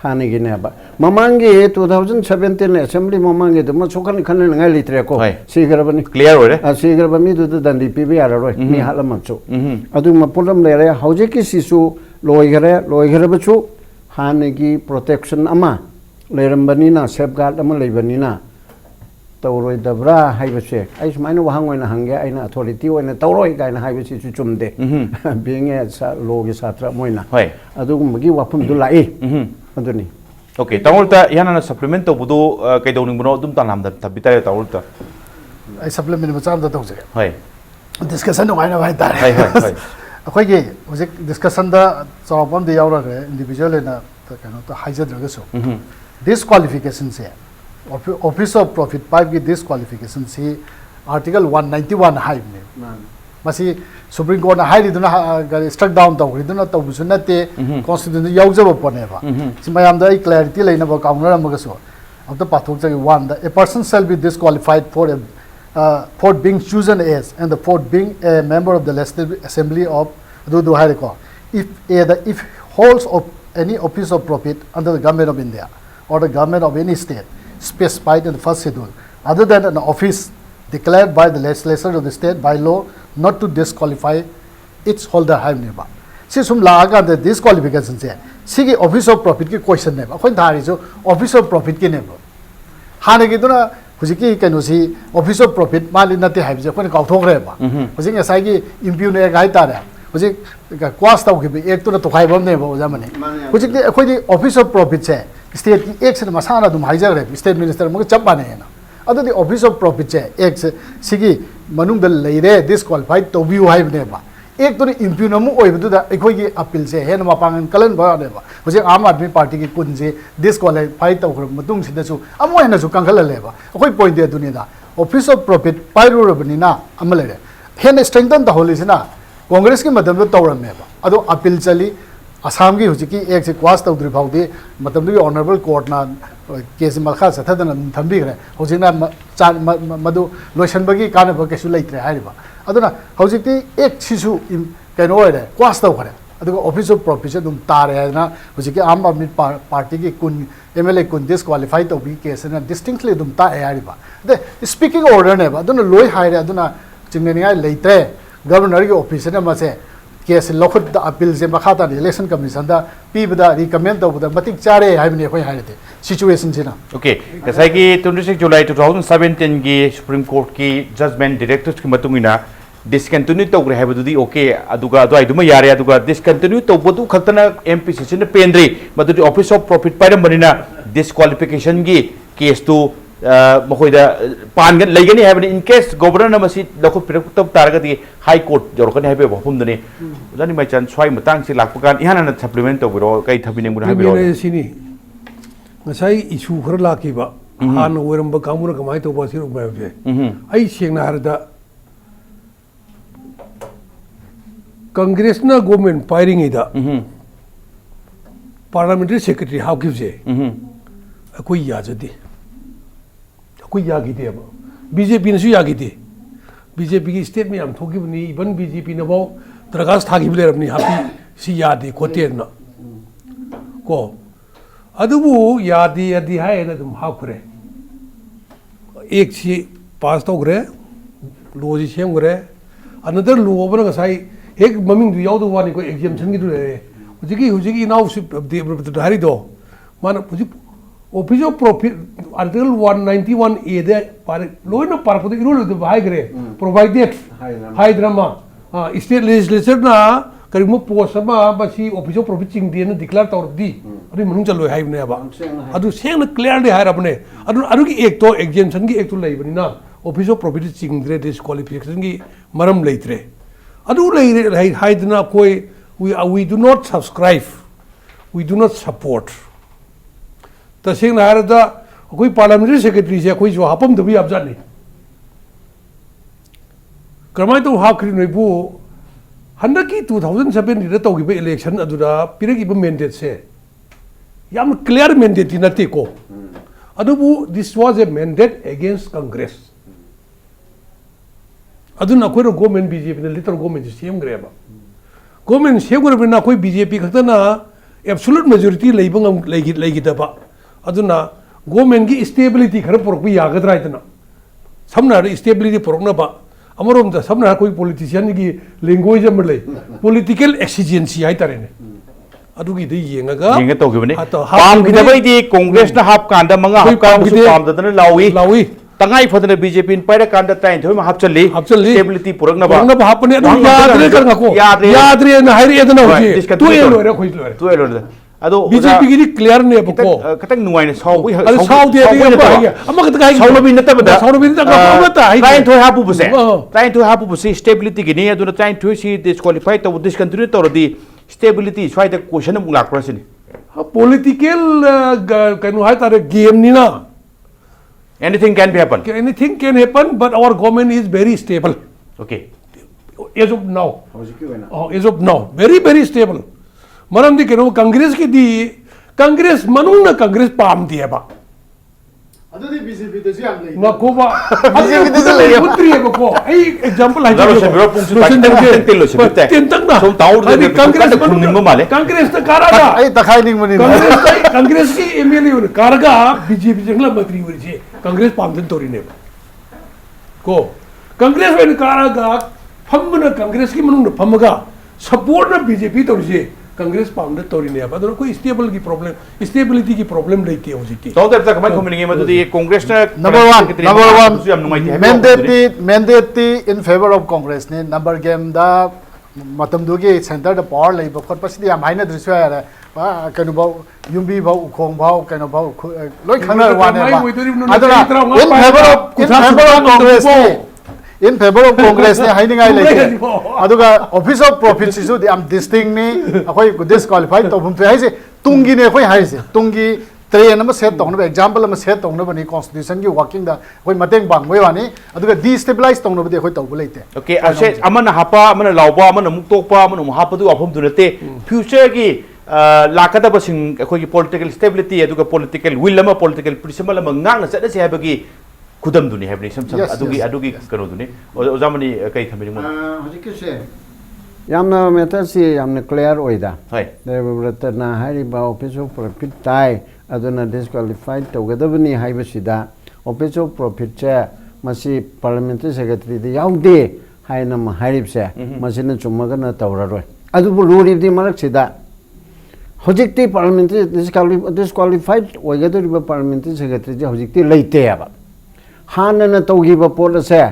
Speaker 4: hane gi ne aba mamangi 2017 assembly mamangi de ma chokan khan ngai litre ko sigrabani
Speaker 1: clear ore
Speaker 4: sigrabami du dandi pb ara roi ni halam chu adu ma pulam le re hoji ki sisu loi gare bachu hane gi protection ama lerambani na safeguard ama leibani na tawroi dabra haibase ai sumaina wahang oina hange aina authority oina tawroi gaina haibase chu chumde being a law gi satra moina adu magi wapum du lai aduni
Speaker 1: okay tawulta yana na supplement to budu kaidong buno dum tanam da tabita tawulta
Speaker 2: ai supplement macam da tawse
Speaker 1: hai
Speaker 2: discussion no aina vai tar akhoi ge hojik discussion da chawpam de yaura ge individual na kano to haijadra so disqualification se office of profit pipe की disqualification से article 191 hive ने मसी supreme court ना hive इधर struck down तो इधर तो बुझना ते constitution याउ जब पने बा सिमायाम दा clarity लेना बा काउंटर हम कसो अब तो पाथोक जगह one a person shall be disqualified for being chosen as and for being a member of the legislative assembly of do hai ko if holds of any office of profit under the government of India or the government of any state specified in the first schedule, other than an office declared by the legislature of the state by law not to disqualify its holder have never. See some laga the disqualification say. See office of profit ki question never. When there is office of profit ki never. Hanagi dona hujiki can see office of profit mali nati have when kauthok reba. Hujing a sagi impune gaitara. Hujik quast of ek to the Tokaibam never was a money. Hujik office of profit say. State की एक से मसाना तुम हाइजर है state minister मुझे चप बने हैं ना other the office of profit है एक से सिगी मनुंग दल ले रहे डिस्क्वालिफाइड तो भी हाइव ने बा एक तो इम्प्यूनमु ओइ बदु दा एखोई की अपील से है नमा पांगन कलन बा ने बा मुझे आम आदमी पार्टी की कुन से डिस्क्वालिफाइड तो मतुंग सिदसु अमो है ना सु कंखल ले बा एखोई पॉइंट दे दुनिया दा ऑफिस ऑफ प्रॉफिट पाइरो रबनी ना अमले रे है स्ट्रेंथन द होली से ना कांग्रेस के मदम तो तौरम में बा अदो अपील चली असम की हुजिकी एक से क्वास तौद्री फाउदी मतलब की ऑनरेबल कोर्ट ना केस मलखा सथदन थंबी रे हुजिना मदु लोशन बगी काने बकेसु लेत्रे हारिबा अदुना हुजिकी एक सिसु कैनो रे क्वास तौ खरे अदुगा ऑफिस ऑफ प्रॉफिट दुम तारे ना हुजिकी आम आदमी पार्टी की कुन एमएलए कुन डिस्क्वालिफाई तो भी केस ना डिस्टिंक्टली दुम ता हारिबा दे स्पीकिंग ऑर्डर ने अदुना लोय हाइरे अदुना चिंगनेनिया लेत्रे गवर्नर की ऑफिस ने मसे केस लखुद अपील से मखाता इलेक्शन कमीशन दा पीबदा रिकमेंड तौबदा मतिक चारे हाइबने खोय हाइते सिचुएशन सिना
Speaker 1: ओके कसै की 26 जुलाई 2017 की सुप्रीम कोर्ट की जजमेंट डायरेक्टर्स की मतुंगिना डिसकंटिन्यू तौग्रे हाइबदुदी ओके अदुगा अदु आइदुमा यारे अदुगा डिसकंटिन्यू तौबदु खतना एमपीसीसी ने पेंद्री मदुदी ऑफिस ऑफ प्रॉफिट पाइरम बनिना डिस्क्वालिफिकेशन की केस तो मखोइदा पानगन लेगनी है इन केस गवर्नर मसी लखु पिरक तब तारगदी हाई कोर्ट जरकनी है बफुमदने जानि माइचान स्वाई मतंग से लाखपकान इहाना सप्लीमेंट तौबिरो कै थबिने गुना हाबिरो
Speaker 3: सिनी ngasai isu khar lakiba han oiramba kamura kamai to ba siru ba je ai sengna harda congress na government firing ida parliamentary secretary how gives je akoi ya jadi कोई Yagi BJP ने Yagi BJP की state में हम थोकी even BJP ने वो दरखास्त थागी लेरबनी happy सी यादे खोते ना को अदुबु यादी यादी है ना तुम हाकुरे एक सी पास तो करे लो जी सेम करे अनदर लो ओवर का साई एक ममिंग दु यादु वानी को एग्जाम्शन की दु है हुजिकी नाउ हारी दो मान हुजिक office of profit article 191A दे पारे लोइना पारपदे इरुल दु भाई करे प्रोवाइडेड हाई ड्रामा स्टेट लेजिस्लेचर ना करीब पोस्ट बसी ऑफिस ऑफ प्रॉफिट चिंगदी ने डिक्लेयर तौरदी अदु मनुंग चलो हाइबने बा अदु सेंग क्लियरली हाइरबने अदु की एक तो एग्जाम्शन की एक तो लइबनिना ऑफिस ऑफ प्रॉफिट चिंगद्रे डिस्क्वालिफिकेशन की मरम लेत्रे अदु लइ हाइदना कोई we do not subscribe, we do not support. तसेंग Narada कोई पार्लियामेंट्री सेक्रेटरी से कोई जो हापम दबी आप जाने करमाई तो हाकरी नइबु हंडा की 2007 नि तो गिबे इलेक्शन अदुदा पिरे गिबे मैंडेट से याम क्लियर मैंडेट नते को अदुबु this was a mandate against Congress अदुना कोई गवर्नमेंट बीजेपी ने लिटर गवर्नमेंट सीएम ग्रेबा गवर्नमेंट सेगुरबना कोई बीजेपी खतना एब्सोल्यूट मेजॉरिटी लेगिदबा अदुना गवर्नमेंट की स्टेबिलिटी खर पुरक यागद्रा इतना समना स्टेबिलिटी पुरकनबा अमरोम समना कोई पॉलिटिशियन की लैंग्वेज अम ले पॉलिटिकल एक्सिजेंसी हाइतारेने अदुगी दे येंगा
Speaker 1: येंगा तोगिबने पाम गिदबैदी कांग्रेस ना हाफ कांदा मंगा हाफ कांदा पाम ददन लावी तंगाई फदन बीजेपी पैर कांदा टाइन थोय मा हापचली स्टेबिलिटी पुरकनबा
Speaker 3: हापने याद्रे करगा को याद्रे ना हाइरे एदना होजे तो ए लोरे खोइ लोरे
Speaker 1: तो ए लोरे अदो
Speaker 3: बीजेपी की क्लियर ने बको
Speaker 1: कतंग नुवाइने साउबी
Speaker 3: साउदी अमा कत गाई
Speaker 1: साउबी नतबदा
Speaker 3: साउबी नतबदा
Speaker 1: टाइन थोय हापु बसे टाइन थोय हापु बसे स्टेबिलिटी गिनी अदुना टाइन थोय सी डिस्क्वालीफाई तो डिसकंटिन्यू तोरदी स्टेबिलिटी स्वाइदा क्वेश्चन अमु लाक्रसिनी
Speaker 3: पॉलिटिकल कनु हाय तारे game निना
Speaker 1: anything can happen.
Speaker 3: Anything can happen, but our government is very stable.
Speaker 1: Okay.
Speaker 3: As of now. As of now, very stable. मरम दी करो कांग्रेस की दी कांग्रेस मनुंग ना कांग्रेस पाम दी है बा
Speaker 2: अदुदी बीजेपी तो जी हम ले
Speaker 3: ना को बा बीजेपी तो ले पुत्री है बको आई एग्जांपल है
Speaker 1: जो सेब्रो पुंसु तेल लो से
Speaker 3: तीन तक ना
Speaker 1: सोम ताउर दे
Speaker 3: कांग्रेस
Speaker 1: निंगो माले
Speaker 3: कांग्रेस तो कारागा
Speaker 2: आई तखाई निंग मनी
Speaker 3: कांग्रेस की एमएलए हो कारगा बीजेपी जंगला मंत्री हो छे कांग्रेस पामदन तोरी ने को कांग्रेस में कारागा फमना कांग्रेस की मनुंग फमगा सपोर्ट ना बीजेपी तोरी छे कांग्रेस पामदन तोरी ने बा कोई स्टेबल की प्रॉब्लम स्टेबिलिटी की प्रॉब्लम लेती है होजी
Speaker 1: तो तब तक मैं घुमनेंगे मत ये Congress
Speaker 2: number 1 mandate in favour of Congress ने नंबर गेम दा मतम दुगे सेंटर द पावर ले बखत पसदी हम हाइना दृश्य है कनु बाव युम्बी बाव खोंग बाव कनु बाव लोय खना वाने बा अदरा इन फेवर ऑफ कांग्रेस ने हाइनिंगाई लेके अदुगा ऑफिस ऑफ प्रॉफिट सिसु दि आम डिस्टिंग ने अखोय डिस्क्वालीफाई तौबम पे हाइसे तुंगी ने अखोय हाइसे तुंगी ट्रेन अमा सेट तौनबा एग्जांपल अमा सेट तौनबा नि कॉन्स्टिट्यूशन की वर्किंग दा अखोय मतेंग बांगबय वानी अदुगा डिस्टेबलाइज तौनबा दि अखोय तौबु लेते
Speaker 1: ओके असे अमन हापा अमन लावबा अमन मुक्तोपा अमन हापदु अफम दुनते फ्यूचर की लाकदब सिंग अखोय पॉलिटिकल स्टेबिलिटी अदुगा पॉलिटिकल विल अमा पॉलिटिकल प्रिंसिपल अमा ngang na चदसे हाबगी खुदम दुनी है सम सम अदुगी करो दुनी ओजामनी कई थमिनि मो
Speaker 4: हजिके यामना मेटर से यामना क्लियर ओइदा
Speaker 1: हाय
Speaker 4: देबब्रत ना हारिबा ऑफिस ऑफ प्रॉफिट ताई अदुना डिस्क्वालीफाइड तोगदबनी हाइबसिदा ऑफिस ऑफ प्रॉफिट से मसी पार्लियामेंट्री सेक्रेटरी दे याउदे हाइनम हारिबसे मसिना चुमगना तौररोय अदुबु रूरिदि मरकसिदा हजिकते पार्लियामेंट्री डिस्क्वालीफाइड ओइगदरिबा पार्लियामेंट्री सेक्रेटरी जे हजिकते लेते याबा हानना तौगिबा पोट से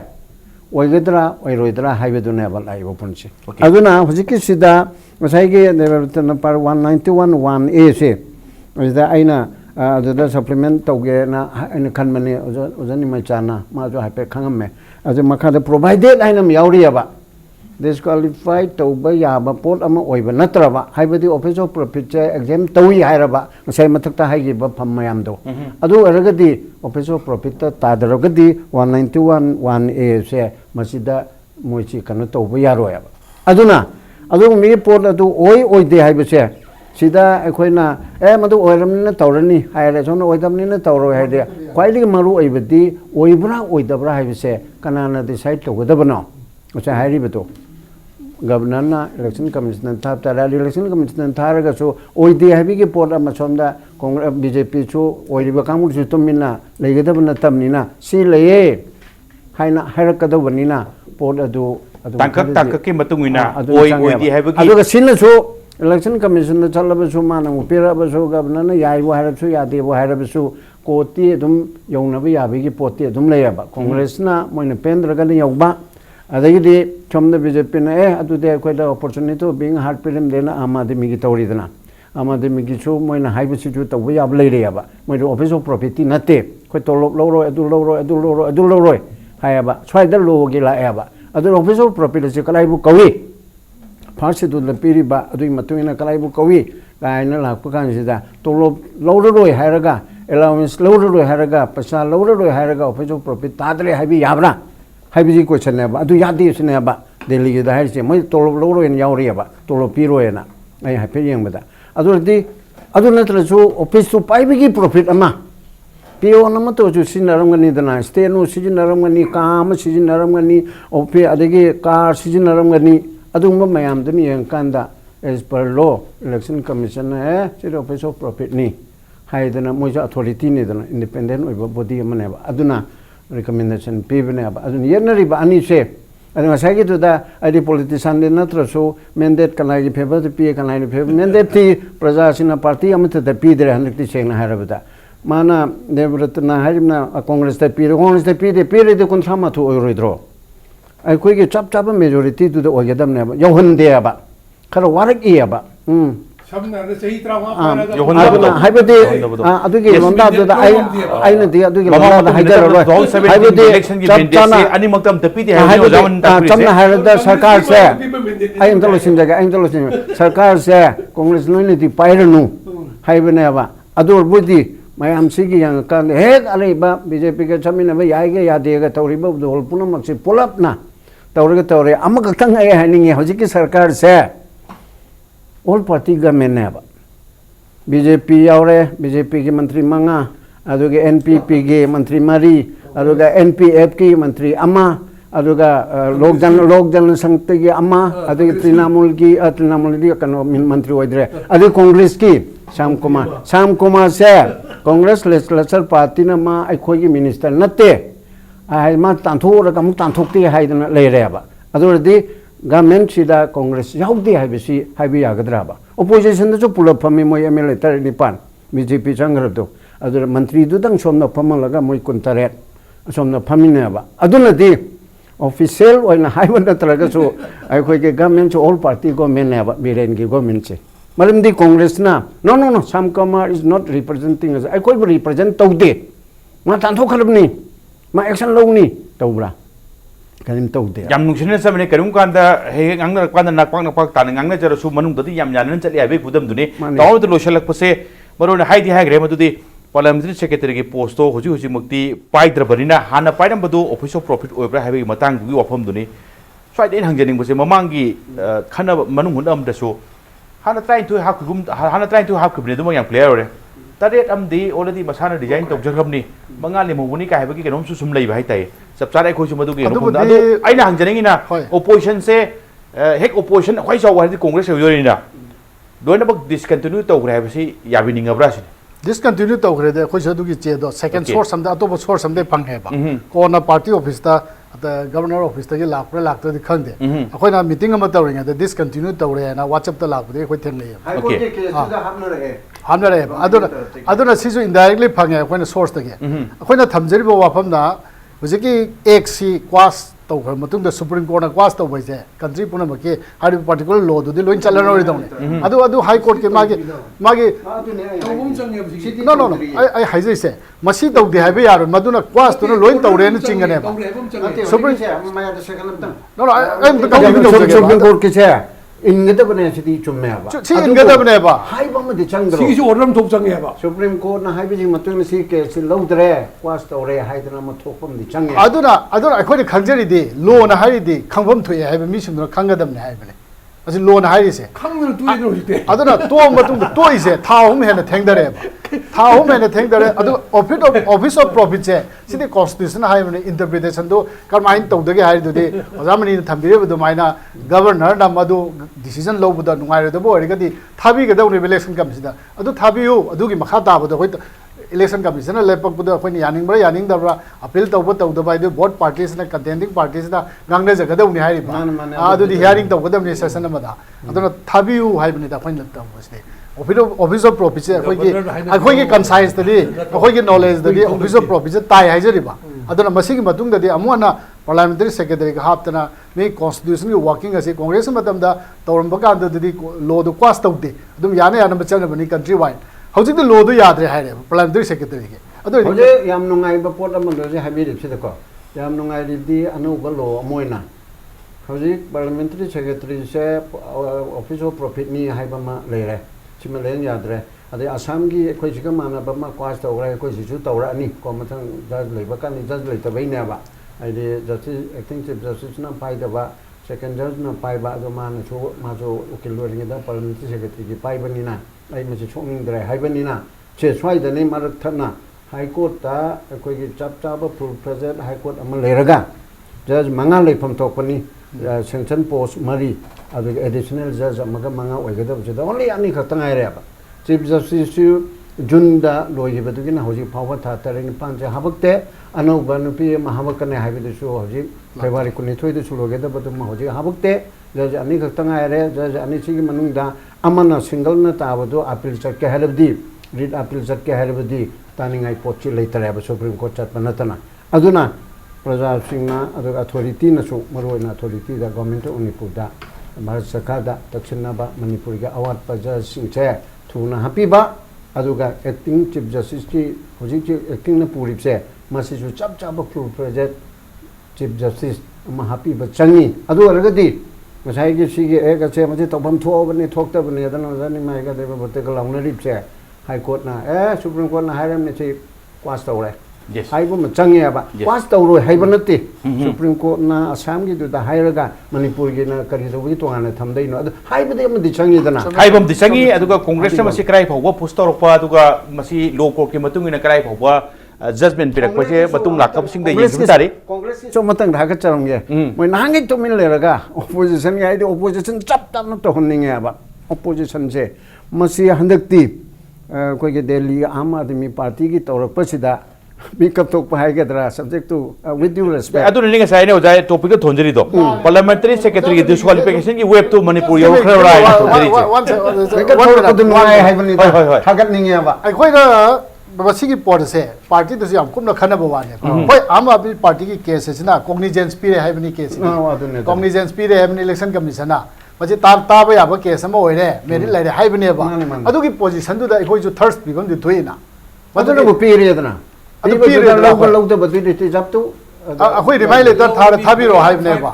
Speaker 4: ओइगदरा ओइरोइदरा हाइबेदुने बलाइबो पुनसे अदुना हजिकि सिदा मसाइगे देबरतन पर 191(1)(a) से ओइदा आइना अदुदा सप्लीमेंट तौगे ना आइना खनमने ओजनि मचाना माजो हाइपे खंगमे अदु मखादा प्रोवाइडेड आइनम याउरियाबा डिस्क्वालीफाइड तौबा याबा पोट अमा ओइबा नत्रबा हाइबदि ऑफिस ऑफ प्रॉफिट से एग्जाम तौई हाइरबा मसाइ मथकता हाइगिबा फम मयामदो अदु अरगदि ऑफिस ऑफ प्रॉफिट तादरगदि 191(1)(a) से मसिदा मोइची कनो तौबा यारोयाबा अदुना अदु मी पोट अदु ओइ ओइदे हाइबसे sida akhona madu oiramna tawrani haire sona oidamni tawro haide kwaili maru oibadi oibra oidabra haibse kanana decide to godabno ocha hairi beto governor na election commission thap tara election commission tharaga so oidi habi ke pot ama somda congress bjp chu oiriba kamu chu tumina legadabna tamnina si leye haina harakadabnina pot adu
Speaker 1: tangkak ki matungina oidi habi
Speaker 4: adu sinna chu election commission na chalaba chu mana upira ba chu governor na yai wa harap chu yade wa harap chu koti dum yongna ba yabi ki poti dum leyaba congress na moina pendra ga yongba adagidi chomda bjp na adu de koida opportunity being hard film dena amademi ki tawridana amademi ki chu moina haibu chu tawu yab leireba moi office of property nate koi tolop loro adu loro hayaba swaida lo gi la aba adu office of property chu kalai bu kawi first to the piriba adu matuina kalai bu kawi gaina la ku kan sida tolop loro hairaga allowance loro hairaga pasa loro hairaga office of property tadre haibi yabra haibi question ne ba adu yadi sne ba delhi ge da hai se moi tolop loro en yauri ba tolop piro ena ai ha pe yeng ba adu di adu natra chu office to pai bi profit ama pio na to chu sinaram ngani dana stay no sinaram ngani kam sinaram ngani office adege car sinaram ngani adu ma mayam dani yang kanda as per law election commission che office of profit ni hai dana moi authority ni dana independent oi body amane ba aduna recommendation pibne ba adun yenari ba ani se adun asagi to da adi politician de natra so mandate kanai gi favor the pa kanai favor mandate ti praja sina party amata da pidre hanti chena harabada mana Debabrata na harimna congress da pire de kon thama thu oirodro ai koi ge chap majority to the ogadam ne ba yohan de ba khara warak e ba
Speaker 3: samna na sahi trawa para
Speaker 4: aduna haibade aduge londa da ai na de aduge londa da haidar ro haibade
Speaker 1: election gi mandate ani maktam tapi de hai zaman
Speaker 4: chamna haida sarkar se ai ndalo sinjaga sarkar se congress noine di pairanu haibane ba adur budi mayam sigi yang kan hek alaiba bjp ke chamina ba yaige yadega tawriba dol punam se pulapna tawre amak tang ai haningi hojiki sarkar se all party government ne ba bjp yaure bjp ke mantri manga aduge npp ke mantri mari aduga npf ke mantri ama aduga lokjan sangte ke ama aduge trinamul ki kan mantri oidre adu congress ki Sam Kumar se congress legislature party na ma ai khoi ki minister nate ai ma tanthu ra kam tanthuk ti hai na le re ba adu di government sida congress yaudi hai bisi hai bi yagadra ba opposition da pula phami moi mla tar ni pan bjp changra to adu mantri du dang somna phamang laga moi kuntaret somna phamina ba adu na di official oina hai ban da traga so ai khoi ke government all party government ne ba biren ki government che malam di congress na no Sam Kumar is not representing us ai khoi represent taude ma tanthu kharab ni ma action lo ni taubra kalim taude
Speaker 1: yam nungsine samne karum kanda he angna kanda nakpak tan angna jara su manung dadi yam yanan chali abe pudam dune taw de loshalak pase marone haidi ha gre madudi parliamentary secretary ki post to hoji mukti paidra barina hana paidam badu office of profit oibra habi matang gi wafam dune swai den hangjaning bose mamangi khana manung hundam da so hana trying to have kubne dum yang player ore taret amdi already masana design tok jarhamni mangali mubuni ka habaki kenom su sum lei bai tai sab sare khoi su madu ge no adu aina hangjaning ina opposition se hek opposition khoi saw wa congress yori na doina bak discontinue to gre habasi yabining abra sin
Speaker 2: discontinue to gre de khoi sadu gi che do second source samda to source samde phang he ba ko na party office ta the governor office ta gi lak to di khang de khoi na meeting am ta ring de discontinue to re na whatsapp ta lak de khoi theng le
Speaker 4: okay case da
Speaker 2: hamna re aduna sisu indirectly phang he khoi na source ta gi khoi na thamjeri bo wafam na hujiki xc quas to khar matung da supreme court na quas to bai je country puna ma ke hari particular law do di loin chalan ori dong adu high court ke magi no I haije se masi to de habe yar maduna quas to loin to re ni chingane ba supreme no
Speaker 4: supreme court ke che ingeda bane sidi chumme ba
Speaker 2: chi ingeda bane ba
Speaker 4: hai ba ma de changro
Speaker 3: si ju order thok chang ba
Speaker 4: supreme court na hai bi matung si ke si lodre quas to re hai dana ma thokpam di chang
Speaker 2: aduna akhoi khangjari di law na hari di khangpham thoi hai ba mi sum no khangadam ne hai bane असी loan हाइरिसे
Speaker 3: खंगन तुई no हिते
Speaker 2: अदना तोंग मतुंग तोइसे थाहुम हेन थेंगदरे थाहुम हेन थेंगदरे अदु office of profit से सिदे constitution हाइबने interpretation दो करमाइन तौदगे हाइदुदे ओजामनी थंबिरे बदु माइना गवर्नर ना मदु डिसीजन लौबदा नुंगाइरे दबो ओरिगदि थाबी गदौ इलेक्शन कमिसिदा अदु थाबियु अदुगी मखा ताबदो होय इलेक्शन कमिशन लेपकबदो अखोनी यानिंगब्रा यानिंगदब्रा अपील तौब तौदबा इदु बोथ पार्टीज ना कंटेंडिंग पार्टीज ना गांगने जगदौनी हाइरिबा अदुदि हियरिंग तौगदबनि सेशन अमदा अदुना थाबियु हाइबनि दा अखोनी तौबसने ऑफिस ऑफ प्रॉफिट से अखोगी कंसाइंस तदी अखोगी नॉलेज तदी ऑफिस ऑफ प्रॉफिट से ताई हाइजरिबा अदुना मसिगी मतुंग ददी अमुना पार्लियामेंट्री सेक्रेटरी का हापतना मे कॉन्स्टिट्यूशन की वर्किंग असे कांग्रेस मतमदा तौरंब कांद ददी लॉ दो पास तौदे अदुम याने याना बचनबनि कंट्री वाइड हौजिक द लॉ दो यादरे हाइरे पार्लियामेंट्री सेक्रेटरी के अदु
Speaker 4: होजे याम नुंगाई बपोट अमन जे हाइबिरि छिदको याम नुंगाई दि अनौब लॉ अमोइना हौजिक पार्लियामेंट्री सेक्रेटरी से ऑफिस ऑफ प्रॉफिट नि हाइबमा लेरे चिमलेन यादरे अदे असम की अखोइ सिका मानबा मा क्वास तौरा अखोइ सिसु तौरानी को मथंग जज लेबा कानि जज लेतबैनेबा आइदे जस्टिस एक्टिंग चीफ जस्टिस ना पाइदबा सेकंड जज ना पाइबा अदो मानसु माजो उकिल लोरिंगदा पार्लियामेंट्री सेक्रेटरी की पाइबनिना आई मसे छोंगिंद्रे हाइबनिना चे स्वाइदने मारक थना हाई कोर्ट ता अखोइ चप चाब फुल प्रेजेंट हाई कोर्ट अम लेरगा जज मंगा लेफम तोकपनी सेंक्शन पोस्ट मरी अदो एडिशनल जज अमगा मंगा ओइगदब जदा ओनली अनि खतंग आइरेबा चीफ जस्टिस जुनदा लोइबदुगिना हौजी फाव था तरेनि पांचे हाबकते अनौबा नुपि महाबकने हाइबदुसु हौजी फेब्रुअरी 19 दु सुलोगेदबदु हौजी हाबकते जज अनि खतंग आइरे जज अनि सिगी मनुंगदा अमना सिंगल न ताबदु अपील चटके हेलबदी रिट अपील चटके हेलबदी तानिंगाई पोची लेतरेबा सुप्रीम कोर्ट चटपनतना अदुना प्रजा सिंगना अदु अथॉरिटी नसु मरोइना अथॉरिटी दा गवर्नमेंट ऑफ मणिपुर दा भारत सरकार दा दक्षिणनाबा मणिपुर के अवार्ड पजज सिंचे थुना हपीबा अदुगा एक्टिंग चीफ जस्टिस की हौजिक एक्टिंग न पुरिबसे मसिसु चप चप फुल प्रेजेंट चीफ जस्टिस म हपीबा चंगी अदु अरगदी मसाई की सिगे एक अचे मजे तोबम थोबने थोक्तबने अदन जानि माइगा देबा बते गलाउनरिबसे हाई कोर्ट ना सुप्रीम कोर्ट ना हाइरमने से क्वास तौरे हाइबो म चंगे बा क्वास तौरो हाइबा नते सुप्रीम कोर्ट ना असम की दुदा हाइरगा मणिपुर की ना करि दोबी तोंगाने थमदैनो अदु हाइबदे म दि चंगी दना
Speaker 1: हाइबम दि चंगी अदुगा कांग्रेस से मसी क्राइ फावबा पुस्तरपा अदुगा मसी लो कोर्ट के मतुंगिना क्राइ फावबा जजमेंट पिरकपसे मतुंग लाकबसिंग दे येसु तारे
Speaker 4: कांग्रेस की मतंग धागा चरंगे मोय नांगे तो मिल लेरगा ऑपोजिशन के आइदे ऑपोजिशन चप चप न तो होनिंगे बा ऑपोजिशन से मसी हंदक्ति कोई के दिल्ली आम आदमी पार्टी की तौरपसिदा मेकअप तो पाएगद्रा subject to with due respect
Speaker 1: अदु निंग साइने ओजाय टॉपिक थोंजरी दो पार्लियामेंट्री सेक्रेटरी की डिस्क्वालिफिकेशन की वेब टू मणिपुर यो खररा है थोंजरी
Speaker 2: वन थागत निंगे बा अखोइगा बसिगी पोर्ट से पार्टी तो याम कुमना खनबो वाने होय आम आदमी पार्टी की केस है कॉग्निजेंस पीरे हाइबनी केस कॉग्निजेंस पीरे हाइबनी इलेक्शन कमीशन मजे ताब याब केस अमा ओइरे मेरिट लाइरे हाइबनेबा अदुगी पोजीशन दुदा अखोइ जो थर्ड पीबम दि थोइना
Speaker 4: मदन को पीरेदना अदु पीरे लौद बदि दि जब तो
Speaker 2: अखोइ रिमाइंड लेटर थाबिरो हाइबनेबा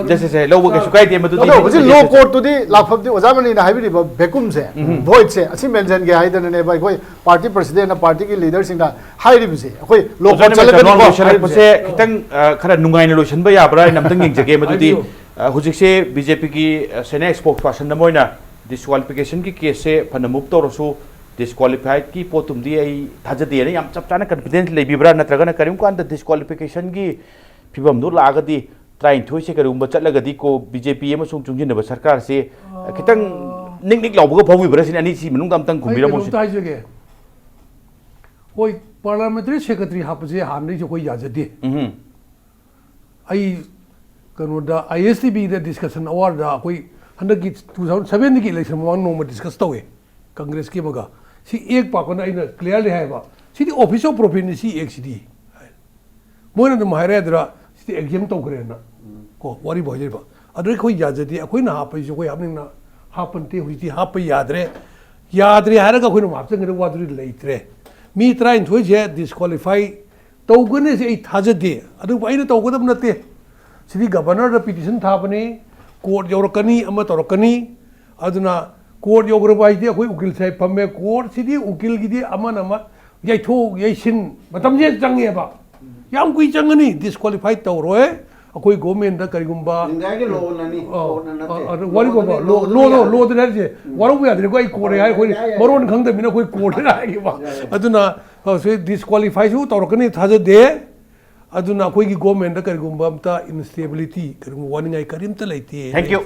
Speaker 1: जैसे से लोग के सुकाई दे मदु
Speaker 2: दि लो कोर्ट तुदी लाफब दि ओजामनी ना हाइबि भेकुम से वॉइड से असि मेंशन के हाइदने बा अखोइ पार्टी प्रेसिडेंट ना पार्टी की लीडर सिंग दा हाइरिबि से अखोइ लो कोर्ट चलगनि को से खितंग खरा नुंगाइन लोशन बा याबरा नमतंग यंगजगे मदुदि हुजिक से बीजेपी की सेनेक्स स्पोक्सपर्सन नमोइना डिस्क्वालिफिकेशन की केस से फन मूव तौरसु डिस्क्वालिफाइड की पोतुम दी आई थाजदे ने याम चप चाना कॉन्फिडेंस लेबिब्रा नत्रगना करिम कान द डिस्क्वालिफिकेशन की फिबम दु लागदी ट्राइन थोइ से करुम बचलगदी को बीजेपी अमसुंग चुंजिन ब सरकार से खितंग निक निक लावबग फौबिब्रा सिन अनि सि मनुंग दमतंग खुमिरा मोसि
Speaker 3: ताइजगे होय पार्लियामेंट्री सेक्रेटरी हापजे हामनै जो कोई याजदे आई कनोदा आईएसटीबी द डिस्कशन अवार्ड दा कोई हंदक की 2007 की इलेक्शन मवांग नोम डिस्कस तवे कांग्रेस के मगा सी एक पाकोन आइना क्लियरली हाइबा सी ऑफिस ऑफ प्रॉफिट सी एक सी मोइना द माइरेदरा सी एग्जाम तौग्रेना को वारी भोजेबा अदर कोई याजदे अखोइना हापै जो कोई हापनिना हापनते हुइति हाप यादरे हारगा अखोइना हापचंगरे वादुरी लेत्रे मी ट्राइन थोइ जे डिस्क्वालिफाई तौगने से थाजदे अदु बाइना तौगदब नते सिदी गवर्नर पिटिशन थाबने कोर्ट यौरकनी अमा तौरकनी अदुना कोर्ट यौग्रबा हाइदे अखोइ उकिल साइ फम्मे कोर्ट सिदी उकिल गिदि अमन अमा याइथो याइसिन मतम जे चंगेबा याम कुइ चंगनी डिस्क्वालिफाई तौरोय अखोई गवर्नमेंट दा करिगुंबा
Speaker 4: इंडिया के लो ननी कोना नते
Speaker 3: वारी को लो दे नजे वारो बु यादरे कोई कोरे हाय कोई मरोन खंग दे मिना कोई कोरे हाय बा अदुना से डिस्क्वालीफाई सु तौरकनी थाजे दे अदुना अखोई की गवर्नमेंट दा करिगुंबा अमता इंस्टेबिलिटी करिगुंबा वानिंगाई करिमता लेते
Speaker 1: थैंक यू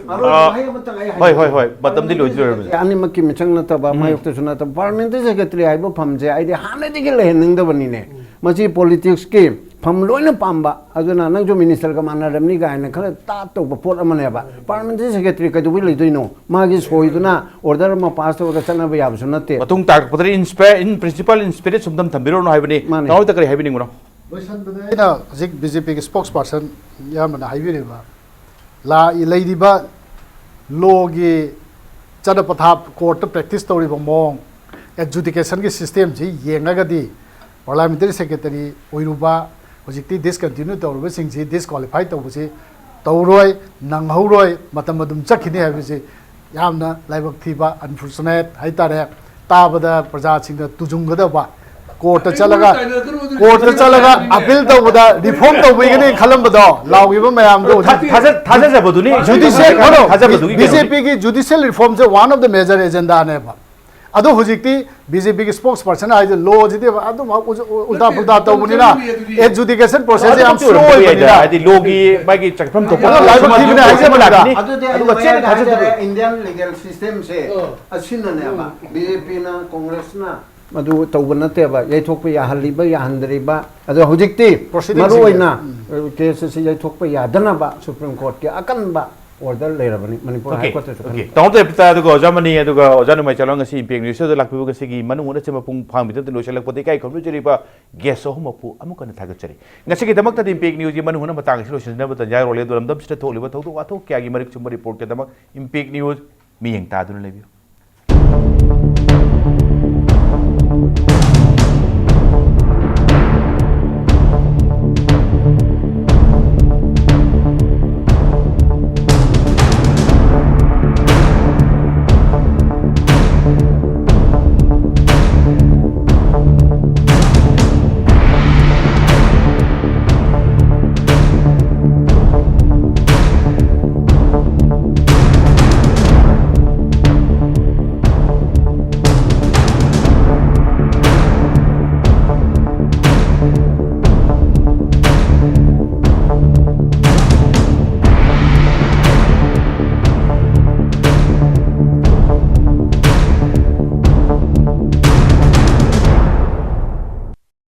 Speaker 1: होय मतम दि लोइजर
Speaker 4: यानी मक्की मिचंग नतबा मायोक्त सुना त पार्लियामेंट्री सेक्रेटरी आइबो फमजे आइदे हाने दिगे लेहनिंग दबनी ने मची पॉलिटिक्स के फम लोइना पाम्बा अदुना नंग जो मिनिस्टर का मानरमनी गायना खले ता तो पोट अमनेबा पार्लियामेंट्री सेक्रेटरी कदुबि लेदोइनो मागी सोइदुना ऑर्डर मा पास तो चना बयाब सुनते
Speaker 1: मतुंग ताक पदरी इन प्रिंसिपल इन स्पिरिट सुमदम थंबिरो नो हाइबनी नाउ तकरी हाइबनी गुनो
Speaker 2: लोइसनबदा हजिक बीजेपी के स्पोक्स पर्सन यामना हाइबिरेबा ला इलेदिबा लोगी चद पथाप कोर्ट प्रैक्टिस तौरिबा मोंग एजुकेशन के सिस्टम जी येंगगदी पार्लियामेंट्री सेक्रेटरी ओइरुबा हजिकती डिसकंटिन्यू तौरुबा सिंगजी डिसक्वालीफाई तौबसी तौरोय नंगहौरोय मतम अदुम चखिने हाबिसे यामना लाइबक थीबा अनफॉर्चुनेट हाइतारे ताबदा प्रजा सिंग तुजुंगदबा कोर्ट चलगा अपील तौबदा रिफॉर्म तौबैगने खलमबदो लाउगिबा मयाम दो
Speaker 1: थाजबदुनी
Speaker 2: जुडिशियल बीजेपी की जुडिशियल रिफॉर्म से one of the major agenda ने अदो हुजिकती बीजेपी के स्पोक्स पर्सन आइ लो जिदे अदो उल्टा पुल्टा तौबनिना एजुकेशन प्रोसेस याम स्लो होइबनिना
Speaker 1: आदि लोगी बागी चकफम तो
Speaker 2: लाइव टीवी ने आइजे बनानी
Speaker 4: अदो चेन इंडियन लीगल सिस्टम से असिनने बा बीजेपी ना कांग्रेस ना मधु तौब नतेबा याइथोकप याहलिबा याहंदरिबा अदो हुजिकती मरु ओइना केस से याइथोकप यादनाबा सुप्रीम कोर्ट के अकनबा order lerabani Manipur High Court
Speaker 1: okay tong te pita du go jamani du go janu mai chalong si ping news de lakpu ga sigi manung na chema pung phang bitam lo chalak poti kai khomlu jeri ba guest ho mapu amuka na thagat chari ngasi ki damak ta dim ping news gi manung na matang si lo sin na bata jai role do lam dam sita tholi ba thodu wa tho kya gi marik chum report ke damak impeg news mi yeng ta du na lebi